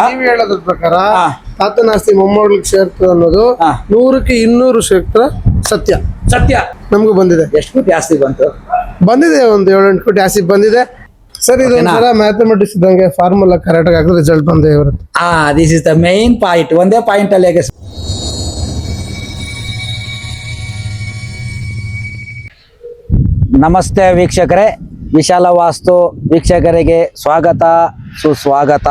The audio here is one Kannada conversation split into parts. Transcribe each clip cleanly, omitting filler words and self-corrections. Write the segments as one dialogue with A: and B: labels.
A: ನೀವ್ ಹೇಳೋದ್ರ ಪ್ರಕಾರ ತಾತನ ಆಸ್ತಿ ಮೊಮ್ಮಗಳಿಗೆ ಸೇರ್ತದೆ ಅನ್ನೋದು 100ಕ್ಕೆ 200 ಸೇರ್ತ ಸತ್ಯ.
B: ಸತ್ಯ
A: ನಮಗೂ ಬಂದಿದೆ.
B: ಎಷ್ಟು ಕೋಟಿ ಆಸ್ತಿ ಬಂತು?
A: ಬಂದಿದೆ, ಒಂದು 7-8 ಕೋಟಿ ಆಸ್ತಿ ಬಂದಿದೆ ಸರ್. ಇದು ಒಂಥರ ಮ್ಯಾಥಮೆಟಿಕ್ಸ್ ಇದ್ದಂಗೆ, ಫಾರ್ಮುಲಾ ಕರೆಕ್ಟ್ ಆಗಿ ರಿಸಲ್ಟ್ ಬಂದೇ ಇರುತ್ತೆ.
B: This is the main point. ಒಂದೇ ಪಾಯಿಂಟ್ ಅಲ್ಲಿ ಹೇಗೆ. ನಮಸ್ತೆ ವೀಕ್ಷಕರೇ, ವಿಶಾಲ ವಾಸ್ತು ವೀಕ್ಷಕರಿಗೆ ಸ್ವಾಗತ ಸುಸ್ವಾಗತ.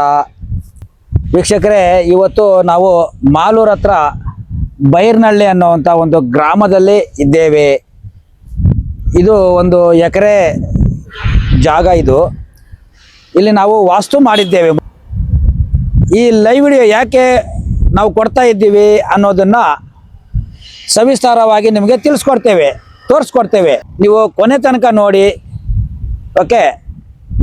B: ವೀಕ್ಷಕರೇ, ಇವತ್ತು ನಾವು ಮಾಲೂರ್ ಹತ್ರ ಬೈರ್ನಹಳ್ಳಿ ಅನ್ನುವಂಥ ಒಂದು ಗ್ರಾಮದಲ್ಲಿ ಇದ್ದೇವೆ. ಇದು 1 ಎಕರೆ ಜಾಗ. ಇಲ್ಲಿ ನಾವು ವಾಸ್ತು ಮಾಡಿದ್ದೇವೆ. ಈ ಲೈವ್ ವಿಡಿಯೋ ಯಾಕೆ ನಾವು ಕೊಡ್ತಾ ಇದ್ದೀವಿ ಅನ್ನೋದನ್ನು ಸವಿಸ್ತಾರವಾಗಿ ನಿಮಗೆ ತಿಳಿಸ್ಕೊಡ್ತೇವೆ, ತೋರಿಸ್ಕೊಡ್ತೇವೆ. ನೀವು ಕೊನೆ ತನಕ ನೋಡಿ. ಓಕೆ,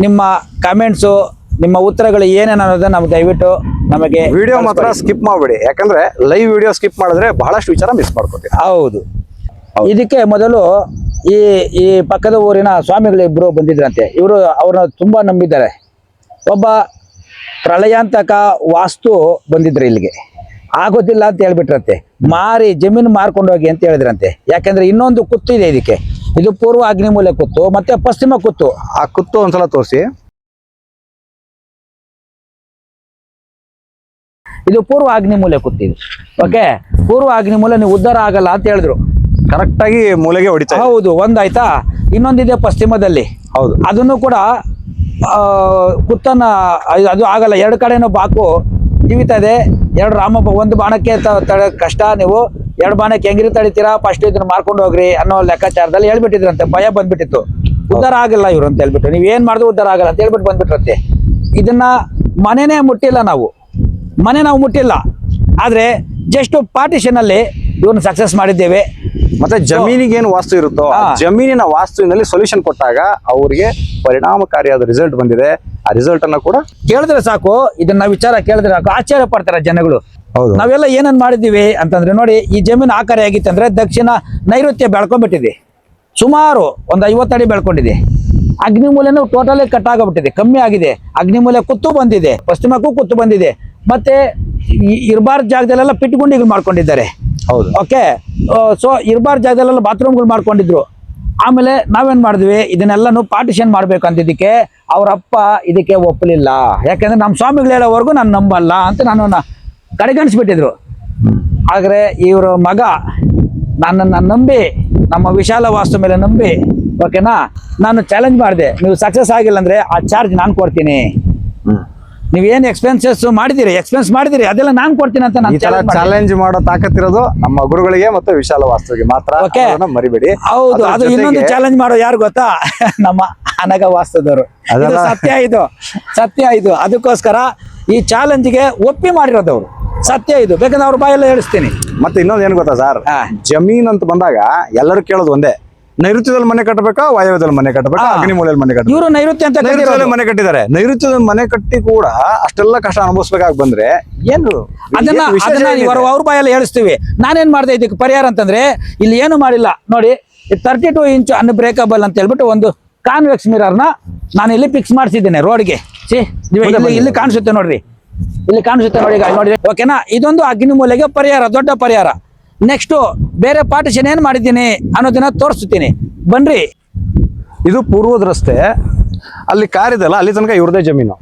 B: ನಿಮ್ಮ ಕಮೆಂಟ್ಸು, ನಿಮ್ಮ ಉತ್ತರಗಳು ಏನೇನು ಅನ್ನೋದನ್ನ ನಮ್ಗೆ ದಯವಿಟ್ಟು ನಮಗೆ
C: ವಿಡಿಯೋ ಮಾತ್ರ ಸ್ಕಿಪ್ ಮಾಡಬೇಡಿ. ಯಾಕಂದ್ರೆ ಲೈವ್ ವಿಡಿಯೋ ಸ್ಕಿಪ್ ಮಾಡಿದ್ರೆ ಬಹಳಷ್ಟು ವಿಚಾರ ಮಿಸ್ ಮಾಡ್ಕೊತೀವಿ.
B: ಹೌದು. ಇದಕ್ಕೆ ಮೊದಲು ಈ ಪಕ್ಕದ ಊರಿನ ಸ್ವಾಮಿಗಳಿಬ್ರು ಬಂದಿದ್ರಂತೆ. ಇವರು ಅವ್ರನ್ನ ತುಂಬಾ ನಂಬಿದ್ದಾರೆ. ಒಬ್ಬ ಪ್ರಳಯಾಂತಕ ವಾಸ್ತು ಬಂದಿದ್ರು ಇಲ್ಲಿಗೆ. ಆಗೋದಿಲ್ಲ ಅಂತ ಹೇಳ್ಬಿಟ್ರಂತೆ. ಜಮೀನು ಮಾರ್ಕೊಂಡು ಹೋಗಿ ಅಂತ ಹೇಳಿದ್ರಂತೆ. ಯಾಕಂದ್ರೆ ಇನ್ನೊಂದು ಕುತ್ತು ಇದೆ ಇದಕ್ಕೆ. ಇದು ಪೂರ್ವ ಅಗ್ನಿಮೂಲೆ ಕುತ್ತು ಮತ್ತೆ ಪಶ್ಚಿಮ ಕುತ್ತು.
C: ಆ ಕುತ್ತು ಒಂದ್ಸಲ ತೋರಿಸಿ.
B: ಇದು ಪೂರ್ವ ಅಗ್ನಿಮೂಲೆ ಕುತ್ತು. ಇದು ಓಕೆ, ಪೂರ್ವ ಅಗ್ನಿಮೂಲೆ ನೀವು ಉದ್ಧಾರ ಆಗಲ್ಲ ಅಂತ ಹೇಳಿದ್ರು.
C: ಕರೆಕ್ಟ್ ಆಗಿ ಮೂಲೆಗೆ ಹೊಡಿತಾ.
B: ಹೌದು, ಒಂದಾಯ್ತಾ. ಇನ್ನೊಂದಿದೆ ಪಶ್ಚಿಮದಲ್ಲಿ.
C: ಹೌದು,
B: ಅದನ್ನು ಕೂಡ ಕುತ್ತನ್ನ ಅದು ಆಗಲ್ಲ. 2 ಕಡೆನೂ ಬಾಕು ಜೀವಿತದೆ. 2 ರಾಮ, 1 ಬಾಣಕ್ಕೆ ಕಷ್ಟ. ನೀವು 2 ಬಾಣಕ್ಕೆ ಹೆಂಗಿರಿ ತಡಿತೀರಾ, ಫಸ್ಟ್ ಇದನ್ನ ಮಾರ್ಕೊಂಡು ಹೋಗ್ರಿ ಅನ್ನೋ ಲೆಕ್ಕಾಚಾರದಲ್ಲಿ ಹೇಳ್ಬಿಟ್ಟಿದ್ರಂತೆ. ಭಯ ಬಂದ್ಬಿಟ್ಟಿತ್ತು, ಉದ್ಧಾರ ಆಗಲ್ಲ ಇವ್ರು ಅಂತ ಹೇಳ್ಬಿಟ್ಟು. ನೀವ್ ಏನ್ ಮಾಡಿದ್ರು ಉದ್ಧಾರ ಆಗಲ್ಲ ಅಂತ ಹೇಳ್ಬಿಟ್ಟು ಬಂದ್ಬಿಟ್ರಂತೆ. ಇದನ್ನ ಮನೆನೇ ಮುಟ್ಟಿಲ್ಲ ನಾವು ಮುಟ್ಟಿಲ್ಲ. ಆದ್ರೆ ಜಸ್ಟ್ ಪಾರ್ಟಿಷನ್ ಅಲ್ಲಿ ಇವ್ರನ್ನ ಸಕ್ಸಸ್ ಮಾಡಿದ್ದೇವೆ.
C: ಮತ್ತೆ ಜಮೀನಿಗೆ ಏನು ವಾಸ್ತು ಇರುತ್ತೋ ಜಮೀನಿನ ವಾಸ್ತುವಿನಲ್ಲಿ ಸೊಲ್ಯೂಷನ್ ಕೊಟ್ಟಾಗ ಅವರಿಗೆ ಪರಿಣಾಮಕಾರಿಯಾದ ರಿಸಲ್ಟ್ ಬಂದಿದೆ. ಆ ರಿಸಲ್ಟ್ ಅನ್ನ ಕೂಡ
B: ಕೇಳಿದ್ರೆ ಸಾಕು, ಇದನ್ನ ವಿಚಾರ ಕೇಳಿದ್ರೆ ಸಾಕು, ಆಶ್ಚರ್ಯ ಪಡ್ತಾರೆ ಜನಗಳು.
C: ಹೌದು,
B: ನಾವೆಲ್ಲ ಏನೇನ್ ಮಾಡಿದೀವಿ ಅಂತಂದ್ರೆ ನೋಡಿ. ಈ ಜಮೀನು ಆಕಾರ ಆಗಿತ್ತಂದ್ರೆ ದಕ್ಷಿಣ ನೈಋತ್ಯ ಬೆಳ್ಕೊಂಡ್ಬಿಟ್ಟಿದೆ. ಸುಮಾರು ಒಂದು 50 ಅಡಿ ಬೆಳ್ಕೊಂಡಿದೆ. ಅಗ್ನಿಮೂಲೆನೂ ಟೋಟಲಿ ಕಟ್ ಆಗೋಗ್ಬಿಟ್ಟಿದೆ, ಕಮ್ಮಿ ಆಗಿದೆ. ಅಗ್ನಿಮೂಲೆ ಕುತ್ತು ಬಂದಿದೆ, ಪಶ್ಚಿಮಕ್ಕೂ ಕುತ್ತು ಬಂದಿದೆ. ಮತ್ತೆ ಇರ್ಬಾರ್ದು ಜಾಗದಲ್ಲೆಲ್ಲ ಪಿಟ್ಗುಂಡಿಗಳು ಮಾಡ್ಕೊಂಡಿದ್ದಾರೆ.
C: ಹೌದು,
B: ಓಕೆ. ಸೊ ಇರ್ಬಾರ್ದು ಜಾಗದಲ್ಲೆಲ್ಲ ಬಾತ್ರೂಮ್ಗಳು ಮಾಡ್ಕೊಂಡಿದ್ರು. ಆಮೇಲೆ ನಾವೇನ್ ಮಾಡಿದ್ವಿ, ಇದನ್ನೆಲ್ಲಾನು ಪಾರ್ಟಿಷನ್ ಮಾಡ್ಬೇಕು ಅಂತಿದ್ದಕ್ಕೆ ಅವರಪ್ಪ ಇದಕ್ಕೆ ಒಪ್ಪಲಿಲ್ಲ. ಯಾಕಂದ್ರೆ ನಮ್ಮ ಸ್ವಾಮಿಗಳು ಹೇಳೋವರೆಗೂ ನಾನು ನಂಬಲ್ಲ ಅಂತ ನಾನು ಕಡೆಗಣಿಸ್ಬಿಟ್ಟಿದ್ರು. ಆದ್ರೆ ಇವ್ರ ಮಗ ನನ್ನನ್ನು ನಂಬಿ, ನಮ್ಮ ವಿಶಾಲ ವಾಸ್ತು ಮೇಲೆ ನಂಬಿ, ಓಕೆನಾ, ನಾನು ಚಾಲೆಂಜ್ ಮಾಡಿದೆ. ನೀವು ಸಕ್ಸಸ್ ಆಗಿಲ್ಲ ಅಂದ್ರೆ ಆ ಚಾರ್ಜ್ ನಾನು ಕೊಡ್ತೀನಿ. ನೀವೇನು ಎಕ್ಸ್ಪೆನ್ಸ್ ಮಾಡಿದಿರಿ ಅದೆಲ್ಲ ನಾನು ಕೊಡ್ತೀನಿ ಅಂತ ನಾನು
C: ಚಾಲೆಂಜ್ ಮಾಡೋ ತಾಕತ್ತಿರೋದು ನಮ್ಮ ಗುರುಗಳಿಗೆ ಮತ್ತೆ ವಿಶಾಲ ವಾಸ್ತುವಿಗೆ ಮಾತ್ರ. ಮರಿಬೇಡಿ.
B: ಹೌದು, ಅದು ಇನ್ನೊಂದು ಚಾಲೆಂಜ್ ಮಾಡೋ ಯಾರು ಗೊತ್ತಾ? ನಮ್ಮ ಅನಗ ವಾಸ್ತುದವರು. ಸತ್ಯ ಇದು. ಅದಕ್ಕೋಸ್ಕರ ಈ ಚಾಲೆಂಜ್ಗೆ ಒಪ್ಪಿ ಮಾಡಿರೋದವ್ರು. ಸತ್ಯ ಇದು. ಬೇಕಂದ್ರೆ ಅವ್ರ ಬಾಯೆಲ್ಲ ಹೇಳಿಸ್ತೀನಿ.
C: ಮತ್ತೆ ಇನ್ನೊಂದು ಏನ್ ಗೊತ್ತಾ ಸರ್, ಜಮೀನ್ ಅಂತ ಬಂದಾಗ ಎಲ್ಲರೂ ಕೇಳೋದು ಒಂದೇ, ನೈಋತ್ಯದಲ್ಲಿ ಮನೆ ಕಟ್ಟಬೇಕಾ, ವಾಯವ್ಯದಲ್ಲಿ ಮನೆ ಕಟ್ಟಬೇಕಾ, ಅಗ್ನಿಮೂಲೆಯಲ್ಲಿ ಮನೆ ಕಟ್ಟಬೇಕು.
B: ಇವರು ನೈಋತ್ಯ ಅಂತ
C: ಮನೆ ಕಟ್ಟಿದ್ದಾರೆ. ನೈಋತ್ಯದಲ್ಲಿ ಮನೆ ಕಟ್ಟಿ ಕೂಡ ಅಷ್ಟೆಲ್ಲ ಕಷ್ಟ ಅನುಭವಿಸ್ಬೇಕಾಗಿ ಬಂದ್ರೆ ಏನು
B: ಅದನ್ನ ಅವ್ರ ಬಾಯಲ್ಲಿ ಹೇಳಿಸ್ತೀವಿ. ನಾನೇನ್ ಮಾಡಿದೆ ಇದಕ್ಕೆ ಪರಿಹಾರ ಅಂತಂದ್ರೆ, ಇಲ್ಲಿ ಏನು ಮಾಡಿಲ್ಲ ನೋಡಿ. 32 ಇಂಚ್ ಅನ್ಬ್ರೇಕಬಲ್ ಅಂತ ಹೇಳ್ಬಿಟ್ಟು ಒಂದು ಕಾನ್ವೆಕ್ಸ್ ಮಿರರ್ನ ನಾನು ಇಲ್ಲಿ ಫಿಕ್ಸ್ ಮಾಡಿಸಿದ್ದೇನೆ ರೋಡ್ಗೆ. ಇಲ್ಲಿ ಕಾಣಿಸುತ್ತೆ ನೋಡ್ರಿ, ಇಲ್ಲಿ ಕಾಣಿಸುತ್ತೆ ನೋಡಿ. ಓಕೆನಾ, ಇದೊಂದು ಅಗ್ನಿಮೂಲೆಗೆ ಪರಿಹಾರ, ದೊಡ್ಡ ಪರಿಹಾರ. ನೆಕ್ಸ್ಟ್ ಬೇರೆ ಪಾರ್ಟಿಷನ್ ಏನ್ ಮಾಡಿದ್ದೀನಿ ಅನ್ನೋದನ್ನ ತೋರಿಸ್ತೀನಿ ಬನ್ರಿ.
C: ಇದು ಪೂರ್ವದ ರಸ್ತೆ. ಅಲ್ಲಿ ಕಾರ್ ಇದೆಲ್ಲ, ಅಲ್ಲಿ ತನಕ ಇವ್ರದೇ ಜಮೀನು.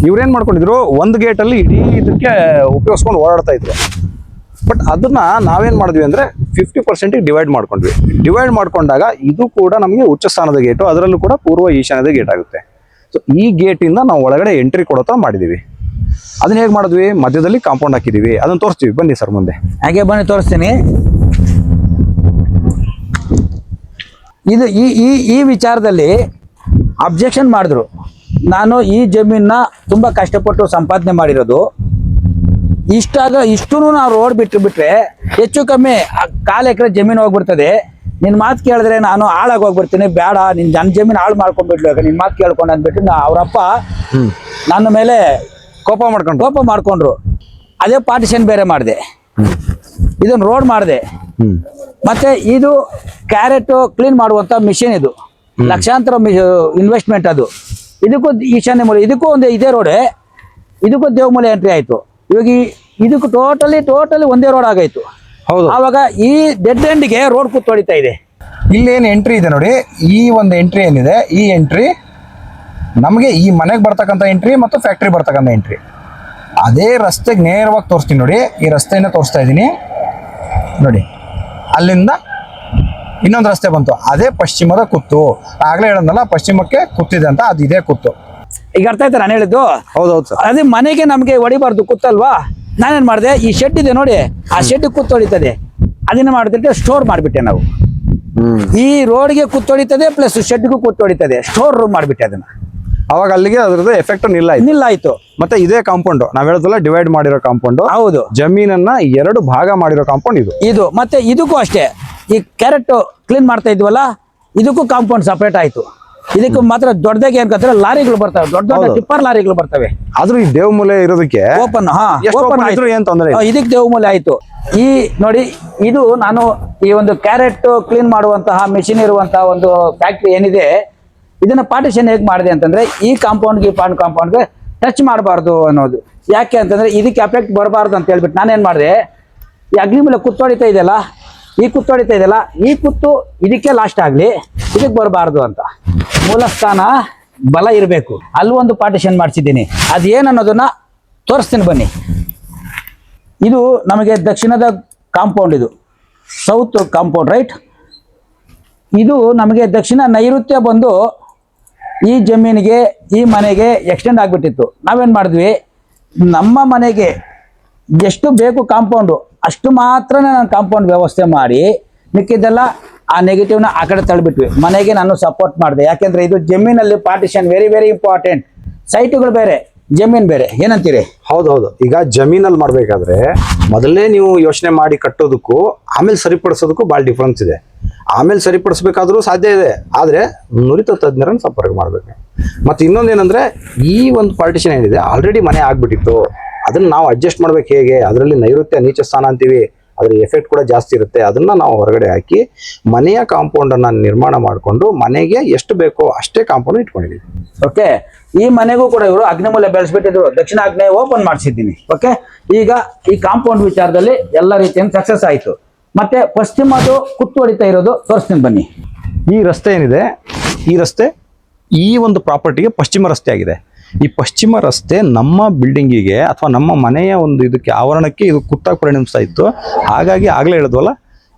C: ಇವ್ರೇನ್ ಮಾಡ್ಕೊಂಡಿದ್ರು, ಒಂದು ಗೇಟ್ ಅಲ್ಲಿ ಇಡೀ ಇದಕ್ಕೆ ಉಪಯೋಗಿಸ್ಕೊಂಡು ಓಡಾಡ್ತಾ ಇದ್ರು. ಬಟ್ ಅದನ್ನ ನಾವೇನ್ ಮಾಡಿದ್ವಿ ಅಂದ್ರೆ 50% ಡಿವೈಡ್ ಮಾಡ್ಕೊಂಡ್ವಿ. ಡಿವೈಡ್ ಮಾಡ್ಕೊಂಡಾಗ ಇದು ಕೂಡ ನಮಗೆ ಉಚ್ಚ ಸ್ಥಾನದ ಗೇಟು, ಅದರಲ್ಲೂ ಕೂಡ ಪೂರ್ವ ಈಶಾನ್ಯದ ಗೇಟ್ ಆಗುತ್ತೆ. ಸೊ ಈ ಗೇಟ್ ಇಂದ ನಾವು ಒಳಗಡೆ ಎಂಟ್ರಿ ಕೊಡೋ ತರ ಮಾಡಿದೀವಿ. ಅದನ್ನ ಹೇಗೆ ಮಾಡಿದ್ವಿ, ಮಧ್ಯದಲ್ಲಿ ಕಾಂಪೌಂಡ್ ಹಾಕಿದೀವಿ. ಅದನ್ನ ತೋರಿಸ್ತೀವಿ ಬನ್ನಿ ಸರ್ ಮುಂದೆ.
B: ಹಾಗೆ ಬನ್ನಿ ತೋರಿಸ್ತೀನಿ. ಇದು ಈ ವಿಚಾರದಲ್ಲಿ ಅಬ್ಜೆಕ್ಷನ್ ಮಾಡಿದ್ರು. ನಾನು ಈ ಜಮೀನ ತುಂಬಾ ಕಷ್ಟಪಟ್ಟು ಸಂಪಾದನೆ ಮಾಡಿರೋದು. ಇಷ್ಟು ನಾವು ರೋಡ್ ಬಿಟ್ರೆ ಹೆಚ್ಚು ಕಮ್ಮಿ 1/4 ಎಕರೆ ಜಮೀನು ಹೋಗ್ಬಿಡ್ತದೆ. ನಿನ್ ಮಾತು ಕೇಳಿದ್ರೆ ನಾನು ಹಾಳಾಗಿ ಹೋಗ್ಬಿಡ್ತೀನಿ, ಬೇಡ ನನ್ನ ಜಮೀನು ಹಾಳು ಮಾಡ್ಕೊಂಡ್ಬಿಟ್ಲು, ನಿನ್ ಮಾತು ಕೇಳ್ಕೊಂಡು ಅಂದ್ಬಿಟ್ಟು ಅವರಪ್ಪ ನನ್ನ ಮೇಲೆ ಕೋಪ ಮಾಡ್ಕೊಂಡ್ರು. ಅದೇ ಪಾರ್ಟಿಷನ್ ಬೇರೆ ಮಾಡಿದೆ, ಇದನ್ನ ರೋಡ್ ಮಾಡಿದೆ. ಮತ್ತೆ ಇದು ಕ್ಯಾರೆಟ್ ಕ್ಲೀನ್ ಮಾಡುವಂತ ಮಿಷಿನ್. ಇದು ಲಕ್ಷಾಂತರ ಇನ್ವೆಸ್ಟ್ಮೆಂಟ್. ಅದು ಇದಕ್ಕೂ ಈಶಾನ್ಯ ಮೂಲೆ, ಇದಕ್ಕೂ ಒಂದು ಇದೇ ರೋಡ್. ಇದಕ್ಕೂ ದೇವಮೂಲೆ ಎಂಟ್ರಿ ಆಯ್ತು. ಇವಾಗ ಇದಕ್ಕೂ ಟೋಟಲಿ ಒಂದೇ ರೋಡ್ ಆಗಾಯ್ತು.
C: ಹೌದು.
B: ಆವಾಗ ಈ ಡೆಡ್ ಎಂಡ್ಗೆ ರೋಡ್ ಕೂತ್ಕೊಳಿತಾ ಇದೆ.
C: ಇಲ್ಲೇನು ಎಂಟ್ರಿ ಇದೆ ನೋಡಿ, ಈ ಒಂದು ಎಂಟ್ರಿ ಏನಿದೆ, ಈ ಎಂಟ್ರಿ ನಮಗೆ ಈ ಮನೆಗೆ ಬರ್ತಕ್ಕಂಥ ಎಂಟ್ರಿ ಮತ್ತು ಫ್ಯಾಕ್ಟ್ರಿ ಬರ್ತಕ್ಕಂಥ ಎಂಟ್ರಿ. ಅದೇ ರಸ್ತೆಗೆ ನೇರವಾಗಿ ತೋರಿಸ್ತೀನಿ ನೋಡಿ, ಈ ರಸ್ತೆಯನ್ನು ತೋರಿಸ್ತಾ ಇದ್ದೀನಿ ನೋಡಿ. ಅಲ್ಲಿಂದ ಇನ್ನೊಂದು ರಸ್ತೆ ಬಂತು, ಅದೇ ಪಶ್ಚಿಮದ ಕುತ್ತು. ಆಗ್ಲೇ ಹೇಳೋದಲ್ಲ ಪಶ್ಚಿಮಕ್ಕೆ ಕುತ್ತಿದೆ ಅಂತ, ಅದು ಇದೇ ಕುತ್ತು.
B: ಈಗ ಅರ್ಥ ಆಯ್ತಾ ನಾನು ಹೇಳಿದ್ದು?
C: ಹೌದೌದು ಸರ್.
B: ಅದೇ ಮನೆಗೆ ನಮಗೆ ಹೊಡಿಬಾರ್ದು ಕುತ್ತಲ್ವಾ, ನಾನೇನ್ ಮಾಡಿದೆ, ಈ ಶೆಡ್ ಇದೆ ನೋಡಿ, ಆ ಶೆಡ್ ಕುತ್ತು ಹೊಡಿತದೆ, ಅದನ್ನ ಮಾಡಿಬಿಟ್ಟು ಸ್ಟೋರ್ ಮಾಡಿಬಿಟ್ಟೆ ನಾವು. ಈ ರೋಡ್ಗೆ ಕುತ್ತು ಹೊಡಿತದೆ ಪ್ಲಸ್ ಶೆಡ್ಗೂ ಕುತ್ತು ಹೊಡಿತದೆ, ಸ್ಟೋರ್ ರೂಮ್ ಮಾಡಿಬಿಟ್ಟೆ ಅದನ್ನ.
C: ಅವಾಗ ಅಲ್ಲಿಗೆ ಅದ್ರದ್ದು ಎಫೆಕ್ಟ್ ನಿಲ್ಲ
B: ಆಯ್ತು.
C: ಮತ್ತೆ ಇದೇ ಕಾಂಪೌಂಡ್ ನಾವ್ ಹೇಳೋದಲ್ಲ ಡಿವೈಡ್ ಮಾಡಿರೋ ಕಾಂಪೌಂಡ್.
B: ಹೌದು,
C: ಜಮೀನನ್ನ 2 ಭಾಗ ಮಾಡಿರೋ ಕಾಂಪೌಂಡ್ ಇದು.
B: ಮತ್ತೆ ಇದಕ್ಕೂ ಅಷ್ಟೇ, ಈ ಕ್ಯಾರೆಟ್ ಕ್ಲೀನ್ ಮಾಡ್ತಾ ಇದ್ವಲ್ಲ, ಇದಕ್ಕೂ ಕಾಂಪೌಂಡ್ ಸಪರೇಟ್ ಆಯ್ತು. ಇದಕ್ಕೆ ಮಾತ್ರ ದೊಡ್ಡದಾಗಿ ಏನ್ಕಂದ್ರೆ ಲಾರಿಗಳು ಬರ್ತವೆ, ದೊಡ್ಡ ಟಿಪ್ಪರ್ ಲಾರಿಗಳು ಬರ್ತವೆ.
C: ಆದ್ರೂ ಈ ದೇವಮೂಲೆ ಇರೋದಕ್ಕೆ
B: ಓಪನ್
C: ಏನ್ ತೊಂದರೆ ಇಲ್ಲ.
B: ಇದಕ್ಕೆ ದೇವಮೂಲೆ ಆಯ್ತು. ಈ ನೋಡಿ, ಇದು ನಾನು ಈ ಒಂದು ಕ್ಯಾರೆಟ್ ಕ್ಲೀನ್ ಮಾಡುವಂತಹ ಮೆಷಿನ್ ಇರುವಂತಹ ಒಂದು ಫ್ಯಾಕ್ಟ್ರಿ ಏನಿದೆ, ಇದನ್ನ ಪಾರ್ಟಿಷನ್ ಹೇಗೆ ಮಾಡಿದೆ ಅಂತಂದ್ರೆ, ಈ ಕಾಂಪೌಂಡ್ಗೆ ಕಾಂಪೌಂಡ್ಗೆ ಟಚ್ ಮಾಡಬಾರ್ದು ಅನ್ನೋದು. ಯಾಕೆ ಅಂತಂದ್ರೆ ಇದಕ್ಕೆ ಎಫೆಕ್ಟ್ ಬರಬಾರ್ದು ಅಂತ ಹೇಳ್ಬಿಟ್ಟು ನಾನೇನ್ ಮಾಡಿದೆ, ಈ ಅಗ್ನಿ ಮೇಲೆ ಕುತ್ತೊಡಿತಾ ಇದೆಯಲ್ಲ, ಈ ಕುತ್ತು ಇದಕ್ಕೆ ಲಾಸ್ಟ್ ಆಗ್ಲಿ, ಇದಕ್ಕೆ ಬರಬಾರ್ದು ಅಂತ. ಮೂಲ ಸ್ಥಾನ ಬಲ ಇರಬೇಕು, ಅಲ್ಲೊಂದು ಪಾರ್ಟಿಷನ್ ಮಾಡಿಸಿದ್ದೀನಿ. ಅದೇನನ್ನೋದನ್ನ ತೋರಿಸ್ತೀನಿ ಬನ್ನಿ. ಇದು ನಮಗೆ ದಕ್ಷಿಣದ ಕಾಂಪೌಂಡ್, ಇದು ಸೌತ್ ಕಾಂಪೌಂಡ್ ರೈಟ್. ಇದು ನಮಗೆ ದಕ್ಷಿಣ ನೈಋತ್ಯ ಬಂದು ಈ ಜಮೀನಿಗೆ, ಈ ಮನೆಗೆ ಎಕ್ಸ್ಟೆಂಡ್ ಆಗಿಬಿಟ್ಟಿತ್ತು. ನಾವೇನು ಮಾಡಿದ್ವಿ, ನಮ್ಮ ಮನೆಗೆ ಎಷ್ಟು ಬೇಕು ಕಾಂಪೌಂಡು ಅಷ್ಟು ಮಾತ್ರ ನಾನು ಕಾಂಪೌಂಡ್ ವ್ಯವಸ್ಥೆ ಮಾಡಿ, ಮಿಕ್ಕಿದ್ದೆಲ್ಲ ಆ ನೆಗೆಟಿವ್ನ ಆ ಕಡೆ ತಳ್ಳಿಬಿಟ್ವಿ. ಮನೆಗೆ ನಾನು ಸಪೋರ್ಟ್ ಮಾಡಿದೆ, ಯಾಕೆಂದ್ರೆ ಇದು ಜಮೀನಲ್ಲಿ ಪಾರ್ಟಿಷನ್ ವೆರಿ ವೆರಿ ಇಂಪಾರ್ಟೆಂಟ್. ಸೈಟುಗಳು ಬೇರೆ, ಜಮೀನ್ ಬೇರೆ, ಏನಂತೀರಿ?
C: ಹೌದೌದು. ಈಗ ಜಮೀನಲ್ಲಿ ಮಾಡ್ಬೇಕಾದ್ರೆ ಮೊದಲೇ ನೀವು ಯೋಚನೆ ಮಾಡಿ ಕಟ್ಟೋದಕ್ಕೂ ಆಮೇಲೆ ಸರಿಪಡಿಸೋದಕ್ಕೂ ಭಾಳ ಡಿಫ್ರೆನ್ಸ್ ಇದೆ. ಆಮೇಲೆ ಸರಿಪಡಿಸ್ಬೇಕಾದ್ರೂ ಸಾಧ್ಯ ಇದೆ, ಆದರೆ ನುರಿತ ತಜ್ಞರನ್ನು ಸಂಪರ್ಕ ಮಾಡಬೇಕು. ಮತ್ತು ಇನ್ನೊಂದೇನೆಂದರೆ, ಈ ಒಂದು ಪಾರ್ಟಿಷನ್ ಏನಿದೆ ಆಲ್ರೆಡಿ ಮನೆ ಆಗ್ಬಿಟ್ಟಿತ್ತು, ಅದನ್ನು ನಾವು ಅಡ್ಜಸ್ಟ್ ಮಾಡ್ಬೇಕು. ಹೇಗೆ? ಅದರಲ್ಲಿ ನೈಋತ್ಯ ನೀಚ ಸ್ಥಾನ ಅಂತೀವಿ, ಅದ್ರ ಎಫೆಕ್ಟ್ ಕೂಡ ಜಾಸ್ತಿ ಇರುತ್ತೆ. ಅದನ್ನ ನಾವು ಹೊರಗಡೆ ಹಾಕಿ ಮನೆಯ ಕಾಂಪೌಂಡನ್ನು ನಿರ್ಮಾಣ ಮಾಡಿಕೊಂಡು ಮನೆಗೆ ಎಷ್ಟು ಬೇಕೋ ಅಷ್ಟೇ ಕಾಂಪೌಂಡ್ ಇಟ್ಕೊಂಡಿದ್ದೀವಿ.
B: ಓಕೆ, ಈ ಮನೆಗೂ ಕೂಡ ಇವರು ಅಗ್ನಿಮೂಲೆ ಬೆಳೆಸ್ಬಿಟ್ಟಿದ್ರು, ದಕ್ಷಿಣ ಆಗ್ನೇಯ ಓಪನ್ ಮಾಡಿಸಿದ್ದೀನಿ. ಓಕೆ, ಈಗ ಈ ಕಾಂಪೌಂಡ್ ವಿಚಾರದಲ್ಲಿ ಎಲ್ಲ ರೀತಿಯಿಂದ ಸಕ್ಸಸ್ ಆಯಿತು. ಮತ್ತೆ ಪಶ್ಚಿಮದು ಕುತ್ತು ಹೊಡಿತಾ ಇರೋದು ತೋರಿಸ್ತೀನಿ ಬನ್ನಿ.
C: ಈ ರಸ್ತೆ ಏನಿದೆ, ಈ ರಸ್ತೆ ಈ ಒಂದು ಪ್ರಾಪರ್ಟಿಗೆ ಪಶ್ಚಿಮ ರಸ್ತೆ ಆಗಿದೆ. ಈ ಪಶ್ಚಿಮ ರಸ್ತೆ ನಮ್ಮ ಬಿಲ್ಡಿಂಗಿಗೆ ಅಥವಾ ನಮ್ಮ ಮನೆಯ ಒಂದು ಇದಕ್ಕೆ ಆವರಣಕ್ಕೆ ಇದು ಕುತ್ತಾಗಿ ಪರಿಣಮಿಸ್ತಾ ಇತ್ತು. ಹಾಗಾಗಿ ಆಗಲೇ ಹೇಳಿದ್ವಲ್ಲ,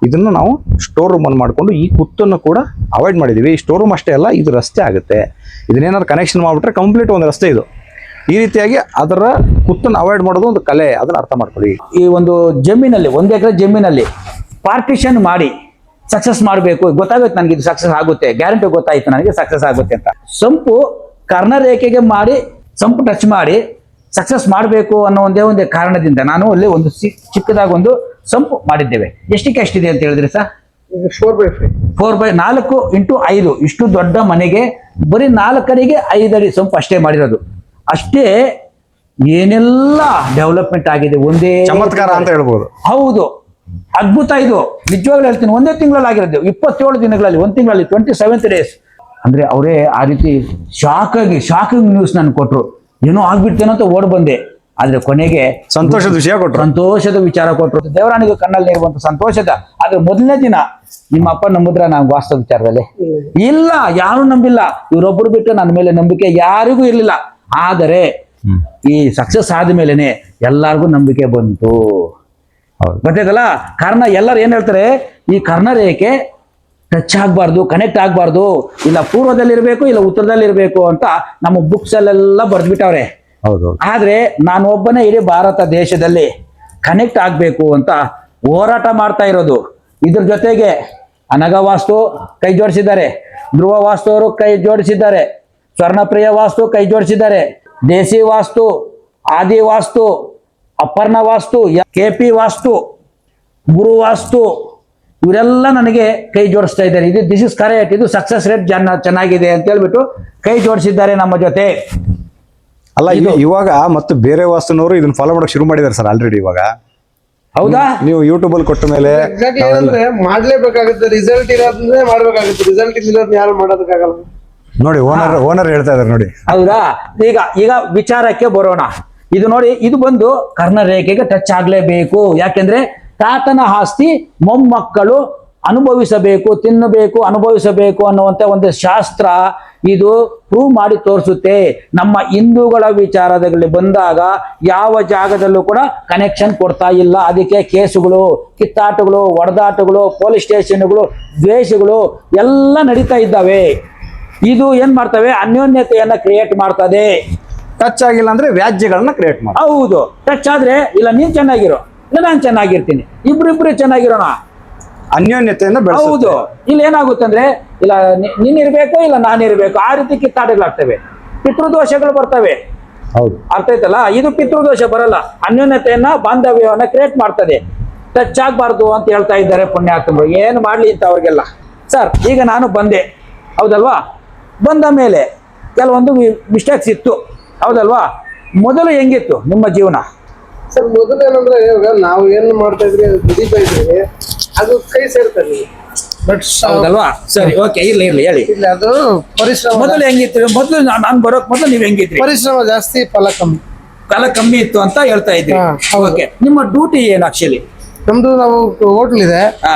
C: ಇದನ್ನು ನಾವು ಸ್ಟೋರ್ ರೂಮನ್ನು ಮಾಡಿಕೊಂಡು ಈ ಕುತ್ತನ್ನು ಕೂಡ ಅವಾಯ್ಡ್ ಮಾಡಿದ್ದೀವಿ. ಈ ಸ್ಟೋರ್ ರೂಮ್ ಅಷ್ಟೇ ಅಲ್ಲ, ಇದು ರಸ್ತೆ ಆಗುತ್ತೆ. ಇದನ್ನೇನಾದ್ರು ಕನೆಕ್ಷನ್ ಮಾಡಿಬಿಟ್ರೆ ಕಂಪ್ಲೀಟ್ ಒಂದು ರಸ್ತೆ ಇದು. ಈ ರೀತಿಯಾಗಿ ಅದರ ಕುತ್ತನ್ನು ಅವಾಯ್ಡ್ ಮಾಡೋದು ಒಂದು ಕಲೆ, ಅದನ್ನು ಅರ್ಥ ಮಾಡ್ಕೊಳ್ಳಿ.
B: ಈ ಒಂದು ಜಮೀನಲ್ಲಿ 1 ಎಕರೆ ಜಮೀನಲ್ಲಿ ಪಾರ್ಟಿಷನ್ ಮಾಡಿ ಸಕ್ಸಸ್ ಮಾಡಬೇಕು. ಗೊತ್ತಾಗುತ್ತೆ ನನಗೆ ಇದು ಸಕ್ಸಸ್ ಆಗುತ್ತೆ, ಗ್ಯಾರಂಟಿ ಗೊತ್ತಾಯ್ತು ನನಗೆ ಸಕ್ಸಸ್ ಆಗುತ್ತೆ ಅಂತ. ಸಂಪು ಕರ್ಣರೇಖೆಗೆ ಮಾಡಿ, ಸಂಪು ಟಚ್ ಮಾಡಿ ಸಕ್ಸಸ್ ಮಾಡಬೇಕು ಅನ್ನೋ ಒಂದೇ ಕಾರಣದಿಂದ ನಾನು ಅಲ್ಲಿ ಒಂದು ಚಿಕ್ಕದಾಗಿ ಒಂದು ಸಂಪು ಮಾಡಿದ್ದೇವೆ. ಎಷ್ಟಿದೆ ಅಂತ ಹೇಳಿದ್ರಿ ಸರ್?
A: 4x5
B: 4x4 × 5 ಇಷ್ಟು ದೊಡ್ಡ ಮನೆಗೆ ಬರೀ 4 ಅಡಿಗೆ 5 ಅಡಿ ಸಂಪು ಅಷ್ಟೇ ಮಾಡಿರೋದು. ಅಷ್ಟೇ ಏನೆಲ್ಲ ಡೆವಲಪ್ಮೆಂಟ್ ಆಗಿದೆ, ಒಂದೇ
C: ಚಮತ್ಕಾರ ಅಂತ ಹೇಳ್ಬೋದು.
B: ಹೌದು, ಅದ್ಭುತ. ಇದು ನಿಜವಾಗ್ಲೂ ಹೇಳ್ತೀನಿ, ಒಂದೇ ತಿಂಗಳಲ್ಲಿ ಆಗಿರೋದು, 27 ದಿನಗಳಲ್ಲಿ, 1 ತಿಂಗಳಲ್ಲಿ 27 days. ಅಂದ್ರೆ ಅವರೇ ಆ ರೀತಿ ಶಾಕಿಂಗ್ ನ್ಯೂಸ್ ನನ್ಗೆ ಕೊಟ್ರು. ಏನೋ ಆಗ್ಬಿಡ್ತೇನೋ ಅಂತ ಓಡ್ ಬಂದೆ, ಆದ್ರೆ ಕೊನೆಗೆ
C: ಸಂತೋಷದ
B: ವಿಚಾರ ಕೊಟ್ರು. ದೇವರಾಣಿಗೆ ಕಣ್ಣಲ್ಲಿ ಇರುವಂತ ಸಂತೋಷದ. ಆದ್ರೆ ಮೊದಲನೇ ದಿನ ನಿಮ್ಮ ಅಪ್ಪ ನಂಬುದ್ರ ನಾವು ವಾಸ್ತವ ವಿಚಾರದಲ್ಲಿ ಇಲ್ಲ, ಯಾರು ನಂಬಿಲ್ಲ. ಇವರೊಬ್ಬರು ಬಿಟ್ಟು ನನ್ನ ಮೇಲೆ ನಂಬಿಕೆ ಯಾರಿಗೂ ಇರ್ಲಿಲ್ಲ. ಆದರೆ ಈ ಸಕ್ಸಸ್ ಆದ್ಮೇಲೆನೆ ಎಲ್ಲಾರ್ಗು ನಂಬಿಕೆ ಬಂತು. ಗೊತ್ತಾಯ್ತಲ್ಲ? ಕಾರಣ ಎಲ್ಲರೂ ಏನ್ ಹೇಳ್ತಾರೆ, ಈ ಕರ್ಣರೇಖೆ ಟಚ್ ಆಗ್ಬಾರ್ದು, ಕನೆಕ್ಟ್ ಆಗ್ಬಾರ್ದು, ಇಲ್ಲ ಪೂರ್ವದಲ್ಲಿ ಇರಬೇಕು, ಇಲ್ಲ ಉತ್ತರದಲ್ಲಿ ಇರಬೇಕು ಅಂತ ನಮ್ಮ ಬುಕ್ಸ್ ಅಲ್ಲೆಲ್ಲ ಬರ್ದ್ಬಿಟ್ಟವ್ರೆ.
C: ಹೌದು.
B: ಆದ್ರೆ ನಾನು ಒಬ್ಬನೇ ಇಡೀ ಭಾರತ ದೇಶದಲ್ಲಿ ಕನೆಕ್ಟ್ ಆಗ್ಬೇಕು ಅಂತ ಹೋರಾಟ ಮಾಡ್ತಾ ಇರೋದು. ಇದ್ರ ಜೊತೆಗೆ ಅನಗ ವಾಸ್ತು ಕೈ ಜೋಡಿಸಿದ್ದಾರೆ, ಧ್ರುವ ವಾಸ್ತು ಅವರು ಕೈ ಜೋಡಿಸಿದ್ದಾರೆ, ಸ್ವರ್ಣಪ್ರಿಯ ವಾಸ್ತು ಕೈ ಜೋಡಿಸಿದ್ದಾರೆ, ದೇಸಿ ವಾಸ್ತು, ಆದಿ ವಾಸ್ತು, ಅಪರ್ಣ ವಾಸ್ತು, KP ವಾಸ್ತು, ಗುರು ವಾಸ್ತು, ಇವರೆಲ್ಲ ನನಗೆ ಕೈ ಜೋಡಿಸ್ತಾ ಇದ್ದಾರೆ. ಇದು ದಿಸ್ ಇಸ್ ಕರೆಕ್ಟ್, ಇದು ಸಕ್ಸಸ್ ರೇಟ್ ಚೆನ್ನಾಗಿದೆ ಅಂತ ಹೇಳ್ಬಿಟ್ಟು ಕೈ ಜೋಡಿಸಿದ್ದಾರೆ ನಮ್ಮ ಜೊತೆ.
C: ಅಲ್ಲ, ಇವಾಗ ಮತ್ತು ಬೇರೆ ವಾಸ್ತುನವರು ಇದನ್ನ ಫಾಲೋ ಮಾಡಕ್ ಶುರು ಮಾಡಿದ್ದಾರೆ ಸರ್ ಆಲ್ರೆಡಿ. ಇವಾಗ
B: ಹೌದಾ?
C: ನೀವು ಯೂಟ್ಯೂಬ್ ಅಲ್ಲಿ ಕೊಟ್ಟ ಮೇಲೆ
A: ಎಕ್ಸಾಕ್ಟ್ಲಿ ಏನಂದ್ರೆ ಮಾಡ್ಲೇಬೇಕಾಗುತ್ತೆ, ರಿಸಲ್ಟ್ ಇರೋದನ್ನೇ ಮಾಡ್ಬೇಕಾಗುತ್ತೆ. ರಿಸಲ್ಟ್ ಇಲ್ಲದ ಯಾರು ಮಾಡೋದಕ್ಕಾಗಲ್ಲ ನೋಡಿ.
C: ಓನರ್ ಹೇಳ್ತಾ ಇದಾರೆ ನೋಡಿ.
B: ಹೌದಾ? ಈಗ ವಿಚಾರಕ್ಕೆ ಬರೋಣ. ಇದು ನೋಡಿ, ಇದು ಬಂದು ಕರ್ಣರೇಖೆಗೆ ಟಚ್ ಆಗ್ಲೇಬೇಕು. ಯಾಕೆಂದ್ರೆ ತಾತನ ಆಸ್ತಿ ಮೊಮ್ಮಕ್ಕಳು ಅನುಭವಿಸಬೇಕು, ತಿನ್ನಬೇಕು, ಅನುಭವಿಸಬೇಕು ಅನ್ನುವಂತ ಒಂದು ಶಾಸ್ತ್ರ ಇದು ಪ್ರೂವ್ ಮಾಡಿ ತೋರಿಸುತ್ತೆ. ನಮ್ಮ ಹಿಂದೂಗಳ ವಿಚಾರದಲ್ಲಿ ಬಂದಾಗ ಯಾವ ಜಾಗದಲ್ಲೂ ಕೂಡ ಕನೆಕ್ಷನ್ ಕೊಡ್ತಾ ಇಲ್ಲ. ಅದಕ್ಕೆ ಕೇಸುಗಳು, ಕಿತ್ತಾಟಗಳು, ಒಡೆದಾಟಗಳು, ಪೊಲೀಸ್ ಸ್ಟೇಷನ್ಗಳು, ದ್ವೇಷಗಳು ಎಲ್ಲ ನಡೀತಾ ಇದ್ದಾವೆ. ಇದು ಏನ್ ಮಾಡ್ತವೆ, ಅನ್ಯೋನ್ಯತೆಯನ್ನ ಕ್ರಿಯೇಟ್ ಮಾಡ್ತದೆ.
C: ಟಚ್ ಆಗಿಲ್ಲ ಅಂದ್ರೆ ವ್ಯಾಜ್ಯಗಳನ್ನ ಕ್ರಿಯೇಟ್ ಮಾಡಿ.
B: ಹೌದು, ಟಚ್ ಆದ್ರೆ ಇಲ್ಲ ನೀನ್ ಚೆನ್ನಾಗಿರೋ, ಇಲ್ಲ ನಾನ್ ಚೆನ್ನಾಗಿರ್ತೀನಿ, ಇಬ್ರಿಬ್ರು ಚೆನ್ನಾಗಿರೋಣ,
C: ಅನ್ಯೋನ್ಯತೆಯನ್ನ
B: ಹೌದು.
C: ಬೆಳೆಸೋದು.
B: ಇಲ್ಲಿ ಏನಾಗುತ್ತೆ ಅಂದ್ರೆ ಇಲ್ಲ ನೀನ್ ಇರ್ಬೇಕು, ಇಲ್ಲ ನಾನಿರ್ಬೇಕು, ಆ ರೀತಿ ಕಿತ್ತಾಟಗಳಾಗ್ತವೆ, ಪಿತೃದೋಷಗಳು ಬರ್ತವೆ.
C: ಹೌದು,
B: ಅರ್ಥ ಆಯ್ತಲ್ಲ. ಇದು ಪಿತೃದೋಷ ಬರಲ್ಲ, ಅನ್ಯೋನ್ಯತೆಯನ್ನ, ಬಾಂಧವ್ಯವನ್ನ ಕ್ರಿಯೇಟ್ ಮಾಡ್ತದೆ. ಟಚ್ ಆಗ್ಬಾರ್ದು ಅಂತ ಹೇಳ್ತಾ ಇದ್ದಾರೆ ಪುಣ್ಯಾತ್ಮರು. ಏನು ಮಾಡ್ಲಿ ಅಂತ ಅವ್ರಿಗೆಲ್ಲ. ಸರ್, ಈಗ ನಾನು ಬಂದೆ, ಹೌದಲ್ವಾ? ಬಂದ ಮೇಲೆ ಕೆಲವೊಂದು ಮಿಸ್ಟೇಕ್ಸ್ ಇತ್ತು, ಹೌದಲ್ವಾ? ಮೊದಲು ಹೆಂಗಿತ್ತು ನಿಮ್ಮ ಜೀವನ?
A: ಸರ್ ಮೊದಲು ಏನಂದ್ರೆ ಇವಾಗ ನಾವು ಏನ್ ಮಾಡ್ತಾ ಇದ್ರಿ, ದುಡಿತಾ ಇದ್ರಿ, ಅದು ಕೈ ಸೇರ್ತದೆ. ಬಟ್
B: ಹೌದಲ್ವಾ? ಸರಿ, ಓಕೆ, ಇರ್ಲಿ ಹೇಳಿ.
A: ಇಲ್ಲ, ಅದು ಪರಿಶ್ರಮ.
B: ಮೊದಲು ಹೆಂಗಿತ್ತು? ಮೊದಲು ನಾನು ಬರೋಕ್ ಮೊದಲು ನೀವ್ ಹೆಂಗಿದ್ರಿ?
A: ಪರಿಶ್ರಮ ಜಾಸ್ತಿ, ಫಲ ಕಮ್ಮಿ.
B: ಕಾಲ ಕಮ್ಮಿ ಇತ್ತು ಅಂತ ಹೇಳ್ತಾ ಇದ್ರಿ.
A: ಹಾ, ಹೌದು.
B: ಓಕೆ, ನಿಮ್ಮ ಡ್ಯೂಟಿ ಏನು ಆಕ್ಚುಲಿ?
A: ನಮ್ದು ನಾವು ಹೋಟ್ಲ್ ಇದೆ,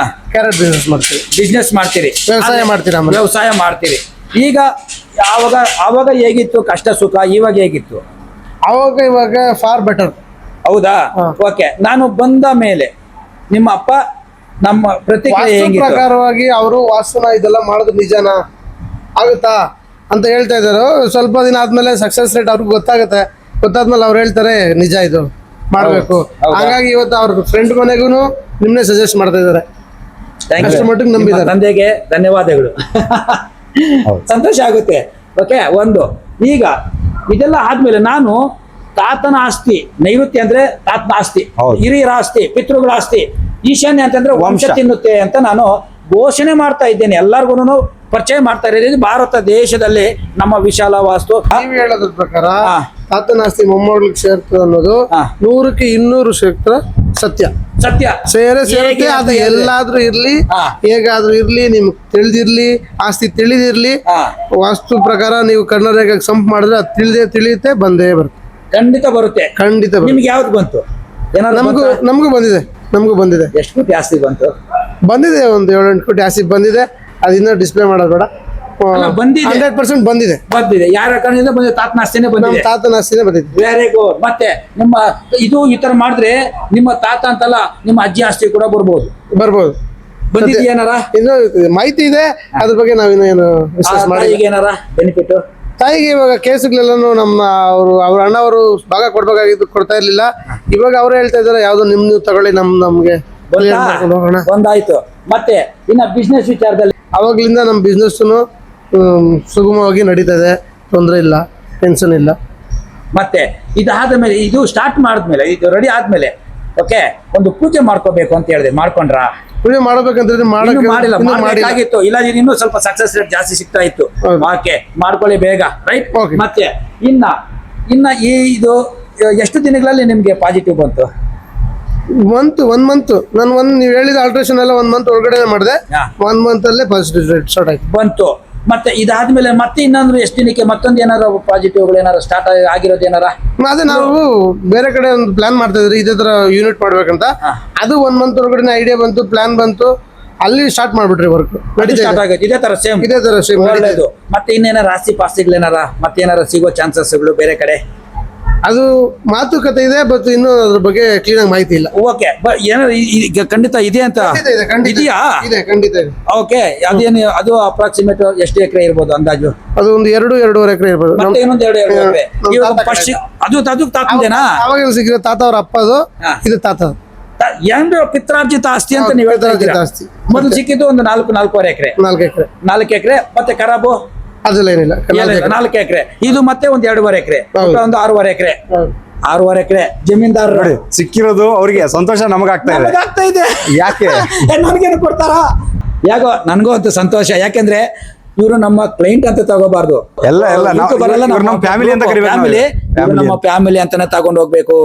A: ಕ್ಯಾರೆಟ್ ಬಿಸ್ನೆಸ್ ಮಾಡ್ತೀವಿ.
B: ಬಿಸ್ನೆಸ್ ಮಾಡ್ತೀರಿ,
A: ವ್ಯವಸಾಯ ಮಾಡ್ತೀರಾ?
B: ವ್ಯವಸಾಯ ಮಾಡ್ತೀರಿ. ಈಗ ಆವಾಗ ಹೇಗಿತ್ತು ಕಷ್ಟ ಸುಖ, ಇವಾಗ ಹೇಗಿತ್ತು?
A: ಅವಾಗ ಇವಾಗ ಫಾರ್ ಬೆಟರ್.
B: ಹೌದಾ?
A: ಹಾ.
B: ಓಕೆ, ನಾನು ಬಂದ ಮೇಲೆ ನಿಮ್ಮ ಅಪ್ಪ ನಮ್ಮ ಪ್ರತಿಕ್ರಿಯೆ ಹೇಗಿತ್ತು?
A: ಪ್ರಕಾರವಾಗಿ ಅವರು ವಾಸ್ತುನ ಇದೆಲ್ಲ ಮಾಡೋದು ನಿಜನಾ, ಆಗುತ್ತಾ ಅಂತ ಹೇಳ್ತಾ ಇದ್ದಾರೆ. ಸ್ವಲ್ಪ ದಿನ ಆದ್ಮೇಲೆ ಸಕ್ಸಸ್ ರೇಟ್ ಅವ್ರಿಗೆ ಗೊತ್ತಾಗುತ್ತೆ. ಗೊತ್ತಾದ್ಮೇಲೆ ಅವ್ರು ಹೇಳ್ತಾರೆ ನಿಜ ಇದು ಮಾಡ್ಬೇಕು.
B: ಹೌದಾ?
A: ಹಾಗಾಗಿ ಇವತ್ತು ಅವ್ರ ಫ್ರೆಂಡ್ ಮನೆಗೂ ನಿಮ್ನೆ ಸಜೆಸ್ಟ್ ಮಾಡ್ತಾ ಇದ್ದಾರೆ.
B: Thank you.
A: ಅಷ್ಟರ ಮಟ್ಟಿಗೆ
B: ನಿಮ್ಮ
A: ನಂಬಿದ್ದಾರೆ.
B: ತಂದೆಗೆ ಧನ್ಯವಾದಗಳು.
C: ಹೌದು.
B: ಸಂತೋಷ ಆಗುತ್ತೆ. ಓಕೆ, ಒಂದು ಈಗ ಇದೆಲ್ಲ ಆದ್ಮೇಲೆ ನಾನು ತಾತನ ಆಸ್ತಿ, ನೈಋತ್ಯ ಅಂದ್ರೆ ತಾತನ ಆಸ್ತಿ,
C: ಹೌದು.
B: ಹಿರಿಯರ ಆಸ್ತಿ, ಪಿತೃಗಳ ಆಸ್ತಿ, ಈಶಾನ್ಯ ಅಂತಂದ್ರೆ ವಂಶ
C: ವಂಶ.
B: ತಿನ್ನುತ್ತೆ ಅಂತ ನಾನು ಘೋಷಣೆ ಮಾಡ್ತಾ ಇದ್ದೇನೆ. ಎಲ್ಲರಿಗೂ ಪರಿಚಯ ಮಾಡ್ತಾ ಇರೋದು. ಭಾರತ ದೇಶದಲ್ಲಿ ನಮ್ಮ ವಿಶಾಲ ವಾಸ್ತು.
A: ನೀವು ಹೇಳೋದ್ರ ಪ್ರಕಾರ
B: ಹಾ.
A: ತಾತನ ಆಸ್ತಿ ಮೊಮ್ಮಗಳಿಗೆ ಸೇರ್ತದೆ ಅನ್ನೋದು
B: ಹಾ.
A: 100ಕ್ಕೆ 200 ಶೇಕಡ ಸತ್ಯ.
B: ಸತ್ಯ
A: ಸೇರುತ್ತೆ.
B: ಹೇಗೆ
A: ಅದು
B: ಅಂತ ಹೇಳಿದ್ರೆ-
A: ಎಲ್ಲಾದ್ರೂ ಇರ್ಲಿ,
B: ಹಾ.
A: ಹೇಗಾದ್ರೂ ಇರ್ಲಿ, ನಿಮ್ಗೆ ತಿಳಿದಿರ್ಲಿ, ಆಸ್ತಿ ತಿಳಿದಿರ್ಲಿ,
B: ಹಾ.
A: ವಾಸ್ತು ಪ್ರಕಾರ ನೀವು ಕರ್ನಾಟಕ ಸಂಪ್ ಮಾಡಿದ್ರೆ ಅದು ತಿಳಿಯುತ್ತೆ, ಬಂದೇ ಬರುತ್ತೆ.
B: ಖಂಡಿತ ಬರುತ್ತೆ.
A: ಖಂಡಿತ ಬರುತ್ತೆ.
B: ನಿಮ್ಗೆ ಯಾವ್ದು ಬಂತು? ಏನಾದ್ರು
A: ನಮಗೂ ಬಂದಿದೆ.
B: ಎಷ್ಟು ಕೋಟಿ ಆಸ್ತಿ ಬಂತು?
A: ಬಂದಿದೆ, ಒಂದು 7-8 ಕೋಟಿ ಆಸ್ತಿ ಬಂದಿದೆ. ಅದಿನ್ನ ಡಿಸ್ಪ್ಲೇ ಮಾಡೋದು ಬೇಡ.
B: ಅಲ್ಲ, ಬಂದಿದೆ.
A: 100% ಬಂದಿದೆ.
B: ಬಂದಿದೆ. ಯಾರ ಕಡೆಯಿಂದ ಬಂದಿದೆ? ತಾತನ ಆಸ್ತಿನೇ
A: ನಮ್ಮ
B: ಬಂದಿದೆ.
A: ತಾತನ ಆಸ್ತಿನೇ ಬಂದಿದೆ.
B: Very good. ಮತ್ತೆ ನಿಮ್ಮ ಇದು ಈ ತರ ಮಾಡಿದ್ರೆ ನಿಮ್ಮ ತಾತ ಅಂತಲ್ಲ, ನಿಮ್ಮ ಅಜ್ಜಿ ಆಸ್ತಿ ಕೂಡ ಬರ್ಬೋದು.
A: ಬರ್ಬೋದು.
B: ಬಂದಿದ್ಯಾ ಏನಾರ?
A: ಇನ್ನು ಮಾಹಿತಿ ಇದೆ, ಅದ್ರ ಬಗ್ಗೆ ನಾವಿನ್ನು ಏನು ಡಿಸ್ಕಸ್ ಮಾಡಿ.
B: ತಾಯಿಗೆ ಏನಾರ ಬೆನಿಫಿಟ್?
A: ತಾಯಿಗೆ ಇವಾಗ ಕೇಸುಗಳೆಲ್ಲನೂ ಅವ್ರ ಅಣ್ಣವರು ಭಾಗ ಕೊಡ್ಬೇಕಾಗಿದ್ದು ಕೊಡ್ತಾ ಇರ್ಲಿಲ್ಲ. ಇವಾಗ ಅವರೇ ಹೇಳ್ತಾ ಇದಾರೆ, ಯಾವ್ದೋ ನೀವು ತಗೊಳ್ಳಿ, ನಮ್ಗೆ clear ಮಾಡ್ಕೊಂಡು ಹೋಗೋಣ.
B: ಒಂದಾಯ್ತು. ಮತ್ತೆ ಇನ್ನ ಬಿಸ್ನೆಸ್ ವಿಚಾರದಲ್ಲಿ
A: ಅವಾಗ್ಲಿಂದ ನಮ್ಮ ಬಿಸ್ನೆಸ್ ಸುಗಮವಾಗಿ ನಡೀತದೆ, ತೊಂದರೆ ಇಲ್ಲ, ಟೆನ್ಷನ್ ಇಲ್ಲ.
B: ಮತ್ತೆ ಇದಾದ ಮೇಲೆ, ಇದು ಸ್ಟಾರ್ಟ್ ಮಾಡಿದ್ಮೇಲೆ, ಇದು ರೆಡಿ ಆದ್ಮೇಲೆ ಓಕೆ, ಒಂದು ಪೂಜೆ ಮಾಡ್ಕೋಬೇಕು ಅಂತ ಹೇಳಿದೆ. ಮಾಡ್ಕೊಂಡ್ರ?
A: ಪೂಜೆ ಮಾಡ್ಬೇಕಂತಿದ್ರೆ
B: ಮಾಡಿಲ್ಲ,
A: ಮಾಡಿಲ್ಲ.
B: ಮಾಡಬೇಕಾಗಿತ್ತು. ಇಲ್ಲ ಇನ್ನೂ ಸ್ವಲ್ಪ ಸಕ್ಸಸ್ ರೇಟ್ ಜಾಸ್ತಿ ಸಿಗ್ತಾ ಇತ್ತು.
A: ಹೌದು.
B: ಓಕೆ, ಮಾಡ್ಕೊಳ್ಳಿ ಬೇಗ. ರೈಟ್.
A: Okay.
B: ಮತ್ತೆ ಇನ್ನ ಇದು ಎಷ್ಟು ದಿನಗಳಲ್ಲಿ ನಿಮ್ಗೆ ಪಾಸಿಟಿವ್ ಬಂತು?
A: ಒನ್ ಮಂತ್ ನೀವು ಹೇಳಿದ ಆಲ್ಟ್ರೇಷನ್ ಎಲ್ಲ 1 ಮಂತ್ ಒಳಗಡೆ ಮಾಡಿದೆ.
B: ಹಾ.
A: 1 ಮಂತ್ ಅಲ್ಲೇ ಪಾಸಿಟಿವ್ ರೇಟ್ ಸ್ಟಾರ್ಟ್ ಆಯ್ತು.
B: ಬಂತು. ಮತ್ತೆ ಇದಾದ್ಮೇಲೆ ಮತ್ತೆ ಇನ್ನೊಂದು ಎಷ್ಟು ದಿನಕ್ಕೆ ಮತ್ತೊಂದು ಏನಾರ ಪಾಸಿಟಿವ್ಗಳು ಏನಾರ ಸ್ಟಾರ್ಟ್ ಆಗಿರೋದು ಏನಾರ?
A: ಅದೇ ನಾವು ಬೇರೆ ಕಡೆ ಒಂದು ಪ್ಲಾನ್ ಮಾಡ್ತಾ ಇದ್ರಿ, ಇದೇ ತರ ಯೂನಿಟ್ ಮಾಡ್ಬೇಕಂತ.
B: ಹಾ.
A: ಅದು 1 ಮಂತ್ ಒಳಗಡೆ ಐಡಿಯಾ ಬಂತು, ಪ್ಲಾನ್ ಬಂತು, ಅಲ್ಲಿ ಸ್ಟಾರ್ಟ್ ಮಾಡ್ಬಿಟ್ರಿ ವರ್ಕ್. ನಡೀತಾ
B: ಸ್ಟಾರ್ಟ್
A: ಇದೆ.
B: ಆಗುತ್ತೆ ಇದೇ ತರ ಸೇಮ್.
A: ಇದೇ ತರ ಸೇಮ್
B: ಒಳ್ಳೇದು. ಮತ್ತೆ ಇನ್ನೇನಾರ ಆಸ್ತಿ ಪಾಸ್ತಿಗಳೇನಾರ ಮತ್ತೇನಾರ ಸಿಗೋ ಚಾನ್ಸಸ್ಗಳು ಬೇರೆ ಕಡೆ?
A: ಅದು ಮಾತುಕತೆ ಇದೆ, ಬಟ್ ಇನ್ನೂ ಅದ್ರ ಬಗ್ಗೆ ಕ್ಲೀನ್ ಆಗಿ ಮಾಹಿತಿ ಇಲ್ಲ.
B: ಓಕೆ, ಏನಾರ ಈಗ ಖಂಡಿತ ಇದೆ ಅಂತ
A: ಇದೆ, ಖಂಡಿತ
B: ಇದೆಯಾ?
A: ಇದೆ, ಖಂಡಿತ ಇದೆ.
B: ಓಕೆ, ಅದೇನು ಅದು ಅಪ್ರಾಕ್ಸಿಮೇಟ್ ಎಷ್ಟು ಎಕರೆ ಇರ್ಬೋದು ಅಂದಾಜು?
A: ಅದು ಒಂದು 2-2.5 ಎಕರೆ ಇರ್ಬೋದು.
B: ಮತ್ತೆ ಇನ್ನೊಂದು 2 ಎಕರೆ.
A: ನಮ್ಮ
B: ಇವಾಗ
A: ತಾತ
B: ಫಸ್ಟ್ ಅದು ತಾತಂದೇನಾ?
A: ಅವಾಗ ಸಿಕ್ಕಿರೋ ತಾತ ಅವ್ರ ಅಪ್ಪದು,
B: ಹಾ.
A: ಇದು ತಾತ.
B: ಏನು ಪಿತ್ರಾರ್ಜಿತ ಆಸ್ತಿ ಅಂತ
A: ಹೌದು,
B: ನೀವು ಹೇಳ್ತಾ
A: ಪಿತ್ರಾರ್ಜಿತ
B: ಇದ್ದೀರಾ?
A: ಆಸ್ತಿ.
B: ಮೊದಲು ಸಿಕ್ಕಿದ್ದು ಒಂದು 4.5 ಎಕರೆ.
A: 4 ಎಕರೆ.
B: 4 ಎಕರೆ. ಮತ್ತೆ ಖರಾಬು
A: ಅದೆಲ್ಲ ಏನಿಲ್ಲ.
B: 4 ಎಕರೆ. ಇದು ಮತ್ತೆ ಒಂದು 2.5 ಎಕರೆ.
A: ಹೌದು.
B: ಒಂದು 6.5 ಎಕರೆ. 6.5 ಎಕರೆ ಜಮೀನ್ದಾರರು
C: ನೋಡಿ, ಸಿಕ್ಕಿರೋದು ಅವ್ರಿಗೆ ಸಂತೋಷ, ನಮಗಾಗ್ತಾ ಇದೆ.
B: ಆಗ್ತಾ ಇದೆ.
C: ಯಾಕೆ?
B: ನನಗೇನು ಕೊಡ್ತಾರ? ಯಾಕೋ ನನಗೂ ಅಂತ ಸಂತೋಷ. ಯಾಕೆಂದ್ರೆ ಇವರು ನಮ್ಮ ಕ್ಲೈಂಟ್ ಅಂತ ತಗೋಬಾರ್ದು.
C: ಎಲ್ಲ
B: ಇವ್ರು ಬರಲ್ಲ,
C: ಇವ್ರು ನಮ್ಮ ಫ್ಯಾಮಿಲಿ ಅಂತ ಕರಿಬೇಕು ನಾವು.
B: ಫ್ಯಾಮಿಲಿ, ನಮ್ಮ ಫ್ಯಾಮಿಲಿ ಅಂತಾನೆ ತಗೊಂಡು ಹೋಗ್ಬೇಕು.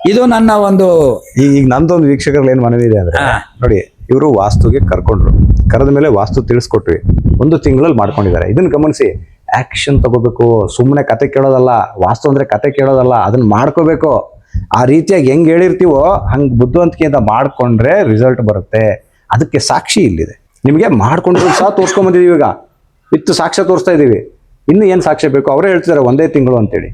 B: ಇದು ನನ್ನ ಒಂದು
C: ಈಗ ನಂದೊಂದು ವೀಕ್ಷಕರಲ್ಲಿ ಏನು ಮನವಿ ಇದೆ ಅಂದ್ರೆ,
B: ಹಾ.
C: ನೋಡಿ, ಇವರು ವಾಸ್ತುಗೆ ಕರ್ಕೊಂಡ್ರು, ಕರೆದ ಮೇಲೆ ವಾಸ್ತು ತಿಳಿಸ್ಕೊಟ್ವಿ, 1 ತಿಂಗಳಲ್ಲಿ ಮಾಡ್ಕೊಂಡಿದ್ದಾರೆ. ಇದನ್ನ ಗಮನಿಸಿ. ಆಕ್ಷನ್ ತಗೋಬೇಕು. ಸುಮ್ಮನೆ ಕತೆ ಕೇಳೋದಲ್ಲ, ವಾಸ್ತು ಅಂದ್ರೆ ಕತೆ ಕೇಳೋದಲ್ಲ, ಅದನ್ನ ಮಾಡ್ಕೋಬೇಕು. ಆ ರೀತಿಯಾಗಿ ಹೆಂಗ್ ಹೇಳಿರ್ತೀವೋ ಹಂಗೆ ಬುದ್ಧಿವಂತಿಕೆಯಿಂದ ಮಾಡ್ಕೊಂಡ್ರೆ ರಿಸಲ್ಟ್ ಬರುತ್ತೆ. ಅದಕ್ಕೆ ಸಾಕ್ಷಿ ಇಲ್ಲಿದೆ. ನಿಮಗೆ ಮಾಡ್ಕೊಂಡಿರೋ ಸಹ ತೋರಿಸ್ಕೊಂಬಂದಿದೀವಿ. ಈಗ ಇತ್ತು ಸಾಕ್ಷ್ಯ ತೋರಿಸ್ತಾ ಇದೀವಿ. ಇನ್ನು ಏನು ಸಾಕ್ಷ್ಯ ಬೇಕು? ಅವರೇ ಹೇಳ್ತಿದ್ದಾರೆ 1 ತಿಂಗಳು ಅಂತೇಳಿ.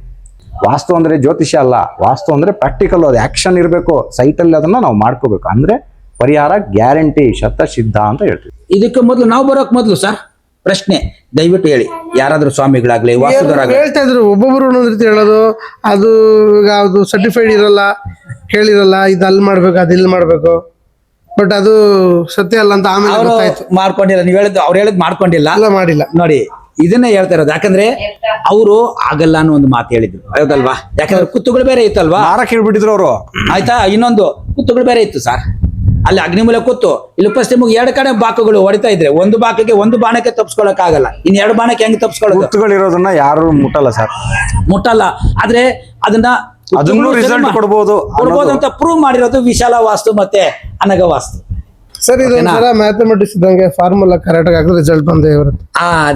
C: ವಾಸ್ತು ಅಂದ್ರೆ ಜ್ಯೋತಿಷ್ಯ ಅಲ್ಲ, ವಾಸ್ತು ಅಂದ್ರೆ ಪ್ರಾಕ್ಟಿಕಲ್. ಅದು ಆಕ್ಷನ್ ಇರಬೇಕು, ಸೈಟಲ್ಲಿ ಅದನ್ನ ನಾವು ಮಾಡ್ಕೋಬೇಕು. ಅಂದ್ರೆ ಪರಿಹಾರ ಗ್ಯಾರಂಟಿ, ಶತಸಿದ್ಧ ಅಂತ ಹೇಳ್ತೀವಿ.
B: ಇದಕ್ಕೆ ಮೊದಲು ನಾವು ಬರೋಕ್ ಮೊದಲು ಸರ್ ಪ್ರಶ್ನೆ ದಯವಿಟ್ಟು ಹೇಳಿ. ಯಾರಾದ್ರೂ ಸ್ವಾಮಿಗಳಾಗ್ಲಿ ವಾಸ್ತುದವರಾಗ್ಲಿ
A: ಹೇಳ್ತಾ ಇದ್ರು, ಒಬ್ಬೊಬ್ರು ಒಂದೊಂದ್ ರೀತಿ ಹೇಳೋದು. ಅದು ಈಗ ಅದು ಸರ್ಟಿಫೈಡ್ ಇರಲ್ಲ, ಕೇಳಿರಲ್ಲ, ಇದು ಅಲ್ಲಿ ಮಾಡ್ಬೇಕು, ಅದು ಇಲ್ಲಿ ಮಾಡ್ಬೇಕು. ಬಟ್ ಅದು ಸತ್ಯ ಅಲ್ಲ ಅಂತ ಆಮೇಲೆ
B: ಅವರು
A: ಗೊತ್ತಾಯ್ತು.
B: ಮಾಡ್ಕೊಂಡಿಲ್ಲ. ನೀವು ಹೇಳಿದ್ದು ಅವ್ರು ಹೇಳಿದ್ ಮಾಡ್ಕೊಂಡಿಲ್ಲ.
A: ಎಲ್ಲ ಮಾಡಿಲ್ಲ.
B: ನೋಡಿ ಇದನ್ನೇ ಹೇಳ್ತಾ ಇರೋದು. ಯಾಕಂದ್ರೆ ಅವರು ಆಗಲ್ಲ ಅನ್ನೋ ಒಂದು ಮಾತು ಹೇಳಿದ್ರು, ಹೌದಲ್ವಾ? ಯಾಕಂದ್ರೆ ಕುತ್ತುಗಳು ಬೇರೆ ಇತ್ತಲ್ವಾ?
C: ಮಾರಕ್ ಹೇಳ್ಬಿಟ್ಟಿದ್ರು ಅವರು.
B: ಆಯ್ತಾ? ಇನ್ನೊಂದು ಕುತ್ತುಗಳು ಬೇರೆ ಇತ್ತು ಸರ್. ಅಲ್ಲಿ ಅಗ್ನಿಮೂಲ ಕೂತು, ಇಲ್ಲಿ ಪಶ್ಚಿಮಕ್ಕೆ 2 ಕಡೆ ಬಾಕುಗಳು ಹೊಡಿತಾ ಇದ್ರೆ ಒಂದು ಬಾಕಿಗೆ ಒಂದು ಬಾಣಕ್ಕೆ ತಪ್ಪಿಸ್ಕೊಳಕ್ ಆಗಲ್ಲ. ಇನ್ 2 ಬಾಣಕ್ಕೆ ಹೆಂಗ್ ತಪ್ಪಿಸ್ಕೊಳ್ಳೋದು?
C: ಗುರ್ತುಗಳಿರೋದನ್ನ ಯಾರು ಮುಟ್ಟಲ್ಲ ಸರ್,
B: ಮುಟ್ಟಲ್ಲ. ಆದ್ರೆ ಅದನ್ನ
C: ಅದನ್ನು ರಿಸಲ್ಟ್ ಕೊಡ್ಬೋದು
B: ಅಂತ ಪ್ರೂವ್ ಮಾಡಿರೋದು ವಿಶಾಲ ವಾಸ್ತು ಮತ್ತೆ ಅನಗ ವಾಸ್ತು.
A: ಸರ್ ಇದು ಒಂಥರ ಮ್ಯಾಥಮೆಟಿಕ್ಸ್ ಇದ್ದಂಗೆ, ಫಾರ್ಮುಲಾ ಕರೆಕ್ಟ್ ಆಗಿ ಹಾಕಿದ್ರೆ ರಿಸಲ್ಟ್ ಬಂದೇ ಬರುತ್ತೆ.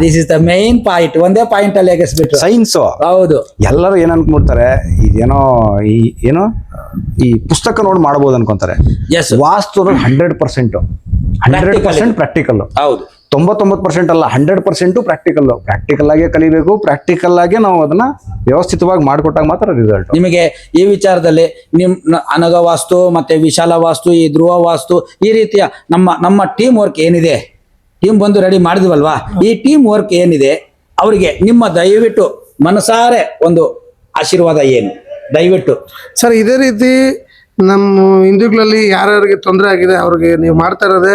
B: This is the main point. ಒಂದೇ ಪಾಯಿಂಟ್ ಅಲ್ಲಿ ಎಗಸ್ಬಿಟ್ರು
C: ಸೈನ್ಸು.
B: ಹೌದು.
C: ಎಲ್ಲರೂ ಏನ್ ಅನ್ಕೊಂತಾರೆ, ಇದೇನೋ ಈ ಪುಸ್ತಕ ನೋಡಿ ಮಾಡ್ಬೋದು ಅನ್ಕೊಂತಾರೆ.
B: ಎಸ್,
C: ವಾಸ್ತು 100% ಪ್ರಾಕ್ಟಿಕಲ್.
B: ಹೌದು.
C: 99% ಅಲ್ಲ, 100% ಪ್ರಾಕ್ಟಿಕಲ್. ಪ್ರಾಕ್ಟಿಕಲ್ ಆಗೇ ಕಲಿಬೇಕು. ಪ್ರಾಕ್ಟಿಕಲ್ ಆಗೇ ನಾವು ಅದನ್ನ ವ್ಯವಸ್ಥಿತವಾಗಿ ಮಾಡಿಕೊಟ್ಟಾಗ ಮಾತ್ರ ರಿಸಲ್ಟ್.
B: ನಿಮಗೆ ಈ ವಿಚಾರದಲ್ಲಿ ಅನಗ ವಾಸ್ತು ಮತ್ತೆ ವಿಶಾಲ ವಾಸ್ತು, ಈ ಧ್ರುವ ವಾಸ್ತು, ಈ ರೀತಿಯ ನಮ್ಮ ಟೀಮ್ ವರ್ಕ್ ಏನಿದೆ, ಟೀಮ್ ಬಂದು ರೆಡಿ ಮಾಡಿದ್ವಲ್ವಾ, ಈ ಟೀಮ್ ವರ್ಕ್ ಏನಿದೆ ಅವರಿಗೆ ನಿಮ್ಮ ದಯವಿಟ್ಟು ಮನಸಾರೆ ಒಂದು ಆಶೀರ್ವಾದ ಏನು ದಯವಿಟ್ಟು
A: ಸರ್. ಇದೇ ರೀತಿ ನಮ್ಮ ಹಿಂದೂಗಳಲ್ಲಿ ಯಾರ್ಯಾರಿಗೆ ತೊಂದರೆ ಆಗಿದೆ ಅವ್ರಿಗೆ ನೀವು ಮಾಡ್ತಾ ಇರೋದೇ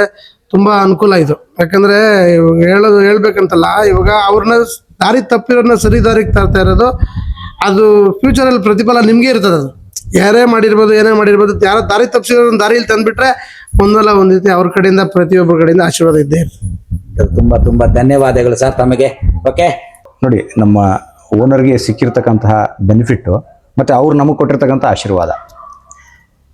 A: ತುಂಬಾ ಅನುಕೂಲ ಇದು. ಯಾಕಂದ್ರೆ ಹೇಳ್ಬೇಕಂತಲ್ಲ, ಇವಾಗ ಅವ್ರನ್ನ ದಾರಿ ತಪ್ಪಿರೋನ್ನ ಸರಿ ದಾರಿಗೆ ತರ್ತಾ ಇರೋದು. ಅದು ಫ್ಯೂಚರಲ್ಲಿ ಪ್ರತಿಫಲ ನಿಮ್ಗೆ ಇರ್ತದೆ. ಅದು ಯಾರೇ ಮಾಡಿರ್ಬೋದು, ಏನೇ ಮಾಡಿರ್ಬೋದು, ಯಾರೋ ದಾರಿ ತಪ್ಪಿಸಿರೋ ದಾರಿಯಲ್ಲಿ ತಂದ್ಬಿಟ್ರೆ ಒಂದಲ್ಲ ಒಂದ್ ರೀತಿ ಅವ್ರ ಕಡೆಯಿಂದ, ಪ್ರತಿಯೊಬ್ಬರ ಕಡೆಯಿಂದ ಆಶೀರ್ವಾದ ಇದ್ದೇ ಇರ್ತದೆ.
B: ತುಂಬಾ ತುಂಬಾ ಧನ್ಯವಾದಗಳು ಸರ್ ತಮಗೆ. ಓಕೆ
C: ನೋಡಿ, ನಮ್ಮ ಓನರ್ಗೆ ಸಿಕ್ಕಿರ್ತಕ್ಕಂತಹ ಬೆನಿಫಿಟ್ಟು ಮತ್ತು ಅವ್ರು ನಮಗೆ ಕೊಟ್ಟಿರ್ತಕ್ಕಂಥ ಆಶೀರ್ವಾದ,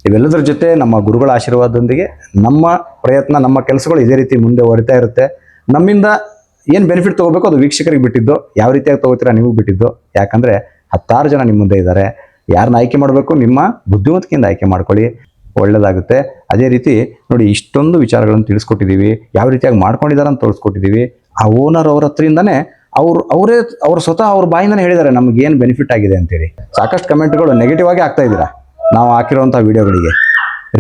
C: ಇವೆಲ್ಲದರ ಜೊತೆ ನಮ್ಮ ಗುರುಗಳ ಆಶೀರ್ವಾದದೊಂದಿಗೆ ನಮ್ಮ ಪ್ರಯತ್ನ, ನಮ್ಮ ಕೆಲಸಗಳು ಇದೇ ರೀತಿ ಮುಂದೆ ಹೊರಿತಾ ಇರುತ್ತೆ. ನಮ್ಮಿಂದ ಏನು ಬೆನಿಫಿಟ್ ತೊಗೋಬೇಕು ಅದು ವೀಕ್ಷಕರಿಗೆ ಬಿಟ್ಟಿದ್ದು, ಯಾವ ರೀತಿಯಾಗಿ ತೊಗೋತೀರಾ ನಿಮಗೆ ಬಿಟ್ಟಿದ್ದು. ಯಾಕಂದರೆ 10 ಜನ ನಿಮ್ಮ ಮುಂದೆ ಇದ್ದಾರೆ. ಯಾರನ್ನ ಆಯ್ಕೆ ಮಾಡಬೇಕು, ನಿಮ್ಮ ಬುದ್ಧಿವಂತಿಕೆಯಿಂದ ಆಯ್ಕೆ ಮಾಡ್ಕೊಳ್ಳಿ, ಒಳ್ಳೆಯದಾಗುತ್ತೆ. ಅದೇ ರೀತಿ ನೋಡಿ, ಇಷ್ಟೊಂದು ವಿಚಾರಗಳನ್ನು ತಿಳಿಸ್ಕೊಟ್ಟಿದ್ದೀವಿ, ಯಾವ ರೀತಿಯಾಗಿ ಮಾಡ್ಕೊಂಡಿದ್ದಾರೆ ಅಂತ ತೋರಿಸ್ಕೊಟ್ಟಿದ್ದೀವಿ. ಆ ಓನರ್ ಅವ್ರ ಹತ್ರಿಂದನೇ ಅವ್ರು ಸ್ವತಃ ಅವ್ರ ಬಾಯಿಂದನೇ ಹೇಳಿದ್ದಾರೆ ನಮ್ಗೆ ಏನು ಬೆನಿಫಿಟ್ ಆಗಿದೆ ಅಂತೇಳಿ. ಸಾಕಷ್ಟು ಕಮೆಂಟ್ಗಳು ನೆಗೆಟಿವ್ ಆಗಿ ಆಗ್ತಾ ಇದ್ದೀರಾ ನಾವು ಹಾಕಿರುವಂಥ ವಿಡಿಯೋಗಳಿಗೆ.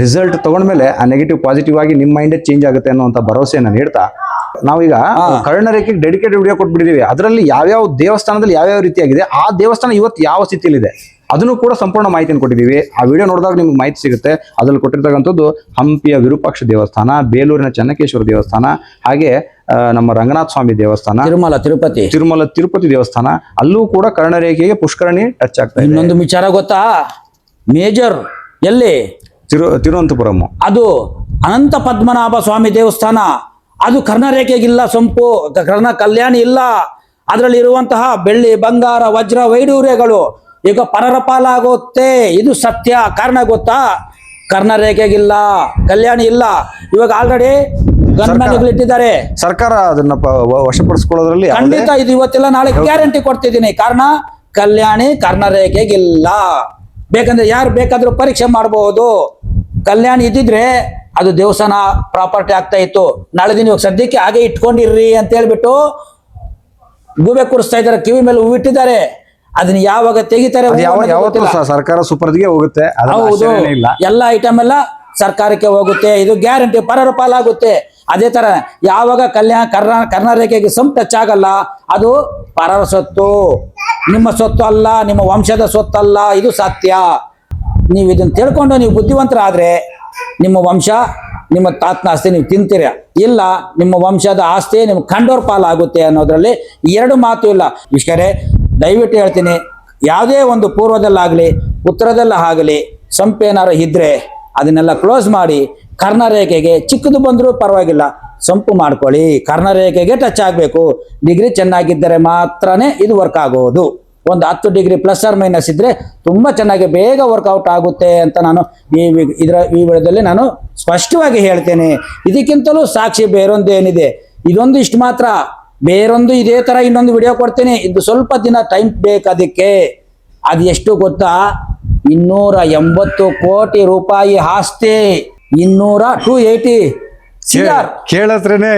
C: ರಿಸಲ್ಟ್ ತಗೊಂಡ್ಮೇಲೆ ಆ ನೆಗೆಟಿವ್ ಪಾಸಿಟಿವ್ ಆಗಿ ನಿಮ್ಮ ಮೈಂಡೇ ಚೇಂಜ್ ಆಗುತ್ತೆ ಅನ್ನೋಂಥ ಭರವಸೆಯನ್ನು ನೀಡ್ತಾ ನಾವೀಗ ಕರ್ಣರೇಖೆಗೆ ಡೆಡಿಕೇಟೆಡ್ ವಿಡಿಯೋ ಕೊಟ್ಬಿಟ್ಟಿದ್ದೀವಿ. ಅದರಲ್ಲಿ ಯಾವ್ಯಾವ ದೇವಸ್ಥಾನದಲ್ಲಿ ಯಾವ್ಯಾವ ರೀತಿಯಾಗಿದೆ, ಆ ದೇವಸ್ಥಾನ ಇವತ್ತು ಯಾವ ಸ್ಥಿತಿಯಲ್ಲಿದೆ ಅದನ್ನು ಕೂಡ ಸಂಪೂರ್ಣ ಮಾಹಿತಿಯನ್ನು ಕೊಟ್ಟಿದ್ದೀವಿ. ಆ ವಿಡಿಯೋ ನೋಡಿದಾಗ ನಿಮ್ಗೆ ಮಾಹಿತಿ ಸಿಗುತ್ತೆ. ಅದ್ರಲ್ಲಿ ಕೊಟ್ಟಿರ್ತಕ್ಕಂಥದ್ದು ಹಂಪಿಯ ವಿರೂಪಾಕ್ಷ ದೇವಸ್ಥಾನ, ಬೇಲೂರಿನ ಚೆನ್ನಕೇಶ್ವರ ದೇವಸ್ಥಾನ, ಹಾಗೆ ನಮ್ಮ ರಂಗನಾಥ ಸ್ವಾಮಿ ದೇವಸ್ಥಾನ, ತಿರುಮಲ ತಿರುಪತಿ ದೇವಸ್ಥಾನ, ಅಲ್ಲೂ ಕೂಡ ಕರ್ಣರೇಖೆಗೆ ಪುಷ್ಕರಣಿ ಟಚ್ ಆಗ್ತಾ ಇದೆ.
B: ಇನ್ನೊಂದು ವಿಚಾರ ಗೊತ್ತಾ? ಮೇಜರ್ ಎಲ್ಲಿ
C: ತಿರುವನಂತಪುರಂ,
B: ಅದು ಅನಂತ ಪದ್ಮನಾಭ ಸ್ವಾಮಿ ದೇವಸ್ಥಾನ. ಅದು ಕರ್ಣರೇಖೆಗಿಲ್ಲ, ಸಂಪು ಕಲ್ಯಾಣಿ ಇಲ್ಲ. ಅದರಲ್ಲಿ ಇರುವಂತಹ ಬೆಳ್ಳಿ, ಬಂಗಾರ, ವಜ್ರ, ವೈಡೂರ್ಯಗಳು ಈಗ ಪರರ ಪಾಲಾಗುತ್ತೆ. ಇದು ಸತ್ಯ. ಕಾರಣ ಗೊತ್ತಾ? ಕರ್ಣರೇಖೆಗಿಲ್ಲ, ಕಲ್ಯಾಣಿ ಇಲ್ಲ. ಇವಾಗ ಆಲ್ರೆಡಿ ಇಟ್ಟಿದ್ದಾರೆ.
C: ಸರ್ಕಾರ ಅದನ್ನ ವಶಪಡಿಸಿಕೊಳ್ಳೋದ್ರಲ್ಲಿ
B: ಖಂಡಿತ ಇದು ಇವತ್ತೆಲ್ಲ ನಾಳೆ ಗ್ಯಾರಂಟಿ ಕೊಡ್ತಿದ್ದೀನಿ. ಕಾರಣ ಕಲ್ಯಾಣಿ ಕರ್ಣರೇಖೆಗಿಲ್ಲ. ಬೇಕಂದ್ರೆ ಯಾರು ಬೇಕಾದ್ರೂ ಪರೀಕ್ಷೆ ಮಾಡಬಹುದು. ಕಲ್ಯಾಣಿ ಇದ್ದಿದ್ರೆ ಅದು ದೇವಸ್ಥಾನ ಪ್ರಾಪರ್ಟಿ ಆಗ್ತಾ ಇತ್ತು. ನಾಳೆ ದಿನ ಇವಾಗ ಸದ್ಯಕ್ಕೆ ಹಾಗೆ ಇಟ್ಕೊಂಡಿರ್ರಿ ಅಂತ ಹೇಳ್ಬಿಟ್ಟು ಗೂಬೆ ಕೂರಿಸ್ತಾ ಇದ್ದಾರೆ, ಕಿವಿ ಮೇಲೆ ಹೂವಿಟ್ಟಿದ್ದಾರೆ. ಅದನ್ನ ಯಾವಾಗ ತೆಗಿತಾರೆ
C: ಸರ್ಕಾರ ಸುಪರ್ದಿಗೆ ಹೋಗುತ್ತೆ.
B: ಎಲ್ಲ ಐಟಮ್ ಎಲ್ಲ ಸರ್ಕಾರಕ್ಕೆ ಹೋಗುತ್ತೆ. ಇದು ಗ್ಯಾರಂಟಿ, ಪರರ ಪಾಲಾಗುತ್ತೆ. ಅದೇ ತರ ಯಾವಾಗ ಕರ್ಣರೇಖೆಗೆ ಟಚ್ ಆಗಲ್ಲ, ಅದು ಪರರ ಸೊತ್ತು, ನಿಮ್ಮ ಸೊತ್ತು ಅಲ್ಲ, ನಿಮ್ಮ ವಂಶದ ಸೊತ್ತಲ್ಲ. ಇದು ಸತ್ಯ. ನೀವು ಇದನ್ನ ತಿಳ್ಕೊಂಡು ನೀವು ಬುದ್ಧಿವಂತರಾದ್ರೆ ನಿಮ್ಮ ವಂಶ, ನಿಮ್ಮ ತಾತನ ಆಸ್ತಿ ನೀವು ತಿಂತೀರ, ಇಲ್ಲ ನಿಮ್ಮ ವಂಶದ ಆಸ್ತಿ ನಿಮ್ಮ ಕಂಡೋರ್ ಪಾಲಾಗುತ್ತೆ ಅನ್ನೋದ್ರಲ್ಲಿ 2 ಮಾತು ಇಲ್ಲ. ವಿಷ್ಕರೇ ದಯವಿಟ್ಟು ಹೇಳ್ತೀನಿ, ಯಾವುದೇ ಒಂದು ಪೂರ್ವದಲ್ಲಾಗಲಿ ಉತ್ತರದಲ್ಲಾಗಲಿ ಸಂಪೇನಾರು ಇದ್ರೆ ಅದನ್ನೆಲ್ಲ ಕ್ಲೋಸ್ ಮಾಡಿ ಕರ್ಣರೇಖೆಗೆ ಚಿಕ್ಕದು ಬಂದರೂ ಪರವಾಗಿಲ್ಲ, ಸಂಪು ಮಾಡ್ಕೊಳ್ಳಿ. ಕರ್ಣರೇಖೆಗೆ ಟಚ್ ಆಗಬೇಕು. ಡಿಗ್ರಿ ಚೆನ್ನಾಗಿದ್ದರೆ ಮಾತ್ರನೇ ಇದು ವರ್ಕ್ ಆಗೋದು. ಒಂದು 10 ಡಿಗ್ರಿ ಪ್ಲಸ್ ಆರ್ ಮೈನಸ್ ಇದ್ರೆ ತುಂಬ ಚೆನ್ನಾಗಿ ಬೇಗ ವರ್ಕೌಟ್ ಆಗುತ್ತೆ ಅಂತ ನಾನು ಈ ವಿಡಿಯೋದಲ್ಲಿ ನಾನು ಸ್ಪಷ್ಟವಾಗಿ ಹೇಳ್ತೇನೆ. ಇದಕ್ಕಿಂತಲೂ ಸಾಕ್ಷಿ ಬೇರೊಂದೇನಿದೆ, ಇದೊಂದು ಇಷ್ಟು ಮಾತ್ರ. ಬೇರೊಂದು ಇದೇ ತರ ಇನ್ನೊಂದು ವಿಡಿಯೋ ಕೊಡ್ತೀನಿ, ಇದು ಸ್ವಲ್ಪ ದಿನ ಟೈಮ್ ಬೇಕು ಅದಕ್ಕೆ. ಅದು ಎಷ್ಟು ಗೊತ್ತಾ, 280 ಕೋಟಿ ರೂಪಾಯಿ ಆಸ್ತಿ, 280 CR.
C: ಕೇಳತ್ರೇನೆ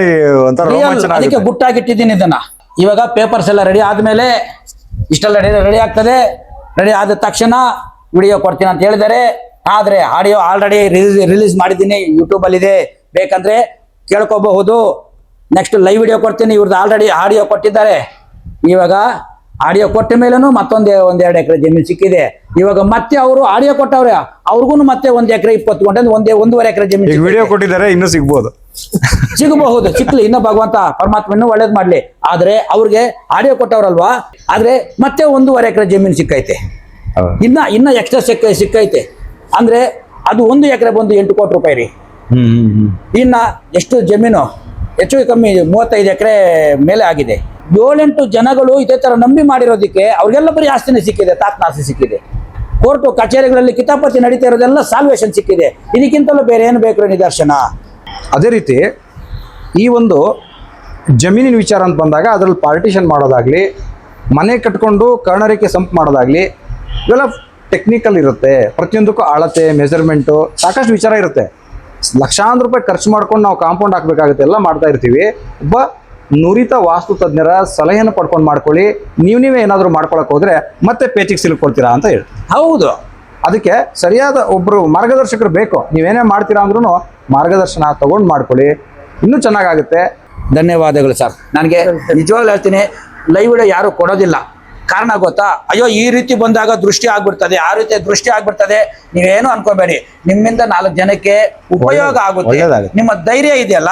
C: ಒಂಥರ ರೋಮಾಂಚನ
B: ಅದಕ್ಕೆ
C: ಆಗುತ್ತೆ.
B: ಗುಟ್ಟಾಗಿಟ್ಟಿದ್ದೀನಿ ಇದನ್ನ. ಇವಾಗ ಪೇಪರ್ಸ್ ಎಲ್ಲ ರೆಡಿ ಆದ್ಮೇಲೆ ಇಷ್ಟೆಲ್ಲ ರೆಡಿ ಆಗ್ತದೆ. ರೆಡಿ ಆದ ತಕ್ಷಣ ವಿಡಿಯೋ ಕೊಡ್ತೀನಿ ಅಂತ ಹೇಳಿದ್ದಾರೆ. ಆದ್ರೆ ಆಡಿಯೋ ಆಲ್ರೆಡಿ ರಿಲೀಸ್ ಮಾಡಿದ್ದೀನಿ, ಯೂಟ್ಯೂಬ್ ಅಲ್ಲಿ ಇದೆ, ಬೇಕಂದ್ರೆ ಕೇಳ್ಕೋಬಹುದು. ನೆಕ್ಸ್ಟ್ ಲೈವ್ ವಿಡಿಯೋ ಕೊಡ್ತೀನಿ, ಇವ್ರದ್ದು ಆಲ್ರೆಡಿ ಆಡಿಯೋ ಕೊಟ್ಟಿದ್ದಾರೆ. ಇವಾಗ ಆಡಿಯೋ ಕೊಟ್ಟ ಮೇಲೂ ಮತ್ತೊಂದು 1-2 ಎಕರೆ ಜಮೀನು ಸಿಕ್ಕಿದೆ. ಇವಾಗ ಮತ್ತೆ ಅವರು ಆಡಿಯೋ ಕೊಟ್ಟವ್ರೆ, ಅವ್ರಿಗೂ ಮತ್ತೆ 1 ಎಕರೆ 20 ಗುಂಟೆ 1.5 ಎಕರೆ ಜಮೀನು
C: ಈಗ ವಿಡಿಯೋ ಕೊಟ್ಟಿದ್ದಾರೆ, ಇನ್ನೂ ಸಿಗ್ಬೋದು.
B: ಸಿಗಬಹುದು, ಸಿಕ್ಲಿ, ಇನ್ನ ಭಗವಂತ ಪರಮಾತ್ಮ ಇನ್ನೂ ಒಳ್ಳೇದ್ ಮಾಡ್ಲಿ. ಆದ್ರೆ ಅವ್ರಿಗೆ ಆಡಿಯೋ ಕೊಟ್ಟವ್ರಲ್ವಾ, ಆದ್ರೆ ಮತ್ತೆ 1.5 ಎಕರೆ ಜಮೀನು ಸಿಕ್ಕೈತೆ. ಇನ್ನ ಎಕ್ಸ್ಟ್ರಾ ಸಿಕ್ಕೈತೆ. ಅಂದ್ರೆ ಅದು 1 ಎಕರೆ ಬಂದು 8 ಕೋಟಿ ರೂಪಾಯಿ ರೀ. ಇನ್ನ ಎಷ್ಟು ಜಮೀನು ಹೆಚ್ಚು ಕಮ್ಮಿ 35 ಎಕರೆ ಮೇಲೆ ಆಗಿದೆ. 7-8 ಜನಗಳು ಇದೇ ತರ ನಂಬಿ ಮಾಡಿರೋದಕ್ಕೆ ಅವ್ರಿಗೆಲ್ಲ ಬರೀ ಆಸ್ತಿನೇ ಸಿಕ್ಕಿದೆ, ತಾತ್ನಾಸ್ತಿ ಸಿಕ್ಕಿದೆ. ಕೋರ್ಟು ಕಚೇರಿಗಳಲ್ಲಿ ಕಿತಾಪತಿ ನಡೀತಾ ಇರೋದೆಲ್ಲ ಸಾಲ್ವೇಷನ್ ಸಿಕ್ಕಿದೆ. ಇದಕ್ಕಿಂತಲೂ ಬೇರೆ ಏನು ಬೇಕು ನಿದರ್ಶನ?
C: ಅದೇ ರೀತಿ ಈ ಒಂದು ಜಮೀನಿನ ವಿಚಾರ ಅಂತ ಬಂದಾಗ ಅದರಲ್ಲಿ ಪಾರ್ಟಿಷನ್ ಮಾಡೋದಾಗ್ಲಿ, ಮನೆ ಕಟ್ಕೊಂಡು ಕರ್ಣರೇಖೆ ಸಂಪ್ ಮಾಡೋದಾಗ್ಲಿ, ಇವೆಲ್ಲ ಟೆಕ್ನಿಕಲ್ ಇರುತ್ತೆ. ಪ್ರತಿಯೊಂದಕ್ಕೂ ಅಳತೆ, ಮೆಜರ್ಮೆಂಟು, ಸಾಕಷ್ಟು ವಿಚಾರ ಇರುತ್ತೆ. ಲಕ್ಷಾಂತರ ರೂಪಾಯಿ ಖರ್ಚು ಮಾಡ್ಕೊಂಡು ನಾವು ಕಾಂಪೌಂಡ್ ಹಾಕಬೇಕಾಗುತ್ತೆ, ಎಲ್ಲ ಮಾಡ್ತಾ ಇರ್ತೀವಿ. ಒಬ್ಬ ನುರಿತ ವಾಸ್ತು ತಜ್ಞರ ಸಲಹೆಯನ್ನು ಪಡ್ಕೊಂಡು ಮಾಡ್ಕೊಳ್ಳಿ. ನೀವೇ ಏನಾದರೂ ಮಾಡ್ಕೊಳಕ್ಕೆ ಹೋದ್ರೆ ಮತ್ತೆ ಪೇಚಿಗೆ ಸಿಲುಕೊಳ್ತೀರಾ ಅಂತ ಹೇಳಿ.
B: ಹೌದು,
C: ಅದಕ್ಕೆ ಸರಿಯಾದ ಒಬ್ಬರು ಮಾರ್ಗದರ್ಶಕರು ಬೇಕು. ನೀವೇನೇ ಮಾಡ್ತೀರಾ ಅಂದ್ರೂ ಮಾರ್ಗದರ್ಶನ ತಗೊಂಡು ಮಾಡ್ಕೊಳ್ಳಿ, ಇನ್ನೂ ಚೆನ್ನಾಗಾಗುತ್ತೆ.
B: ಧನ್ಯವಾದಗಳು ಸರ್. ನನಗೆ ನಿಜವಾಗ್ಲೂ ಹೇಳ್ತೀನಿ, ಲೈವ್ ವಿಡಿಯೋ ಯಾರು ಕೊಡೋದಿಲ್ಲ. ಕಾರಣ ಗೊತ್ತಾ? ಅಯ್ಯೋ ಈ ರೀತಿ ಬಂದಾಗ ದೃಷ್ಟಿ ಆಗ್ಬಿಡ್ತದೆ, ಆ ರೀತಿ ದೃಷ್ಟಿ ಆಗ್ಬಿಡ್ತದೆ. ನೀವೇನು ಅನ್ಕೋಬೇಡಿ, ನಿಮ್ಮಿಂದ 4 ಜನಕ್ಕೆ ಉಪಯೋಗ ಆಗುತ್ತೆ.
C: ಒಳ್ಳೇದಾಗುತ್ತೆ.
B: ನಿಮ್ಮ ಧೈರ್ಯ ಇದೆಯಲ್ಲ,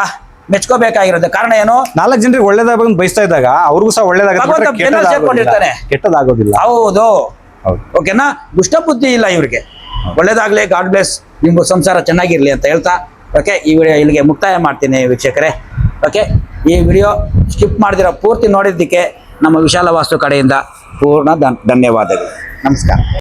B: ಮೆಚ್ಕೋಬೇಕಾಗಿರೋದು. ಕಾರಣ ಏನು?
C: 4 ಜನರಿಗೆ ಒಳ್ಳೇದಾಗ ಬಯಸ್ತಾ ಇದ್ದಾಗ ಅವ್ರಿಗೂ ಸಹ
B: ಭಗವಂತ ಬೆನ್ನ ಸೇರ್ಕೊಂಡಿರ್ತಾನೆ.
C: ಕೆಟ್ಟದಾಗೋದಿಲ್ಲ.
B: ಹೌದು,
C: ಹೌದು.
B: ಓಕೆನಾ? ದುಷ್ಟ ಬುದ್ಧಿ ಇಲ್ಲ ಇವ್ರಿಗೆ. ಒಳ್ಳೇದಾಗ್ಲಿ, ಗಾಡ್ ಬ್ಲೆಸ್, ನಿಮ್ಮ ಸಂಸಾರ ಚೆನ್ನಾಗಿರ್ಲಿ ಅಂತ ಹೇಳ್ತಾ, ಓಕೆ, ಈ ವಿಡಿಯೋ ಇಲ್ಲಿಗೆ ಮುಕ್ತಾಯ ಮಾಡ್ತೀನಿ ವೀಕ್ಷಕರೇ. ಓಕೆ, ಈ ವಿಡಿಯೋ ಸ್ಕಿಪ್ ಮಾಡಿದಿರೋ ಪೂರ್ತಿ ನೋಡಿದ್ದಕ್ಕೆ ನಮ್ಮ ವಿಶಾಲ ವಾಸ್ತು ಕಡೆಯಿಂದ ಪೂರ್ಣ ಧನ್ಯವಾದಗಳು. ನಮಸ್ಕಾರ.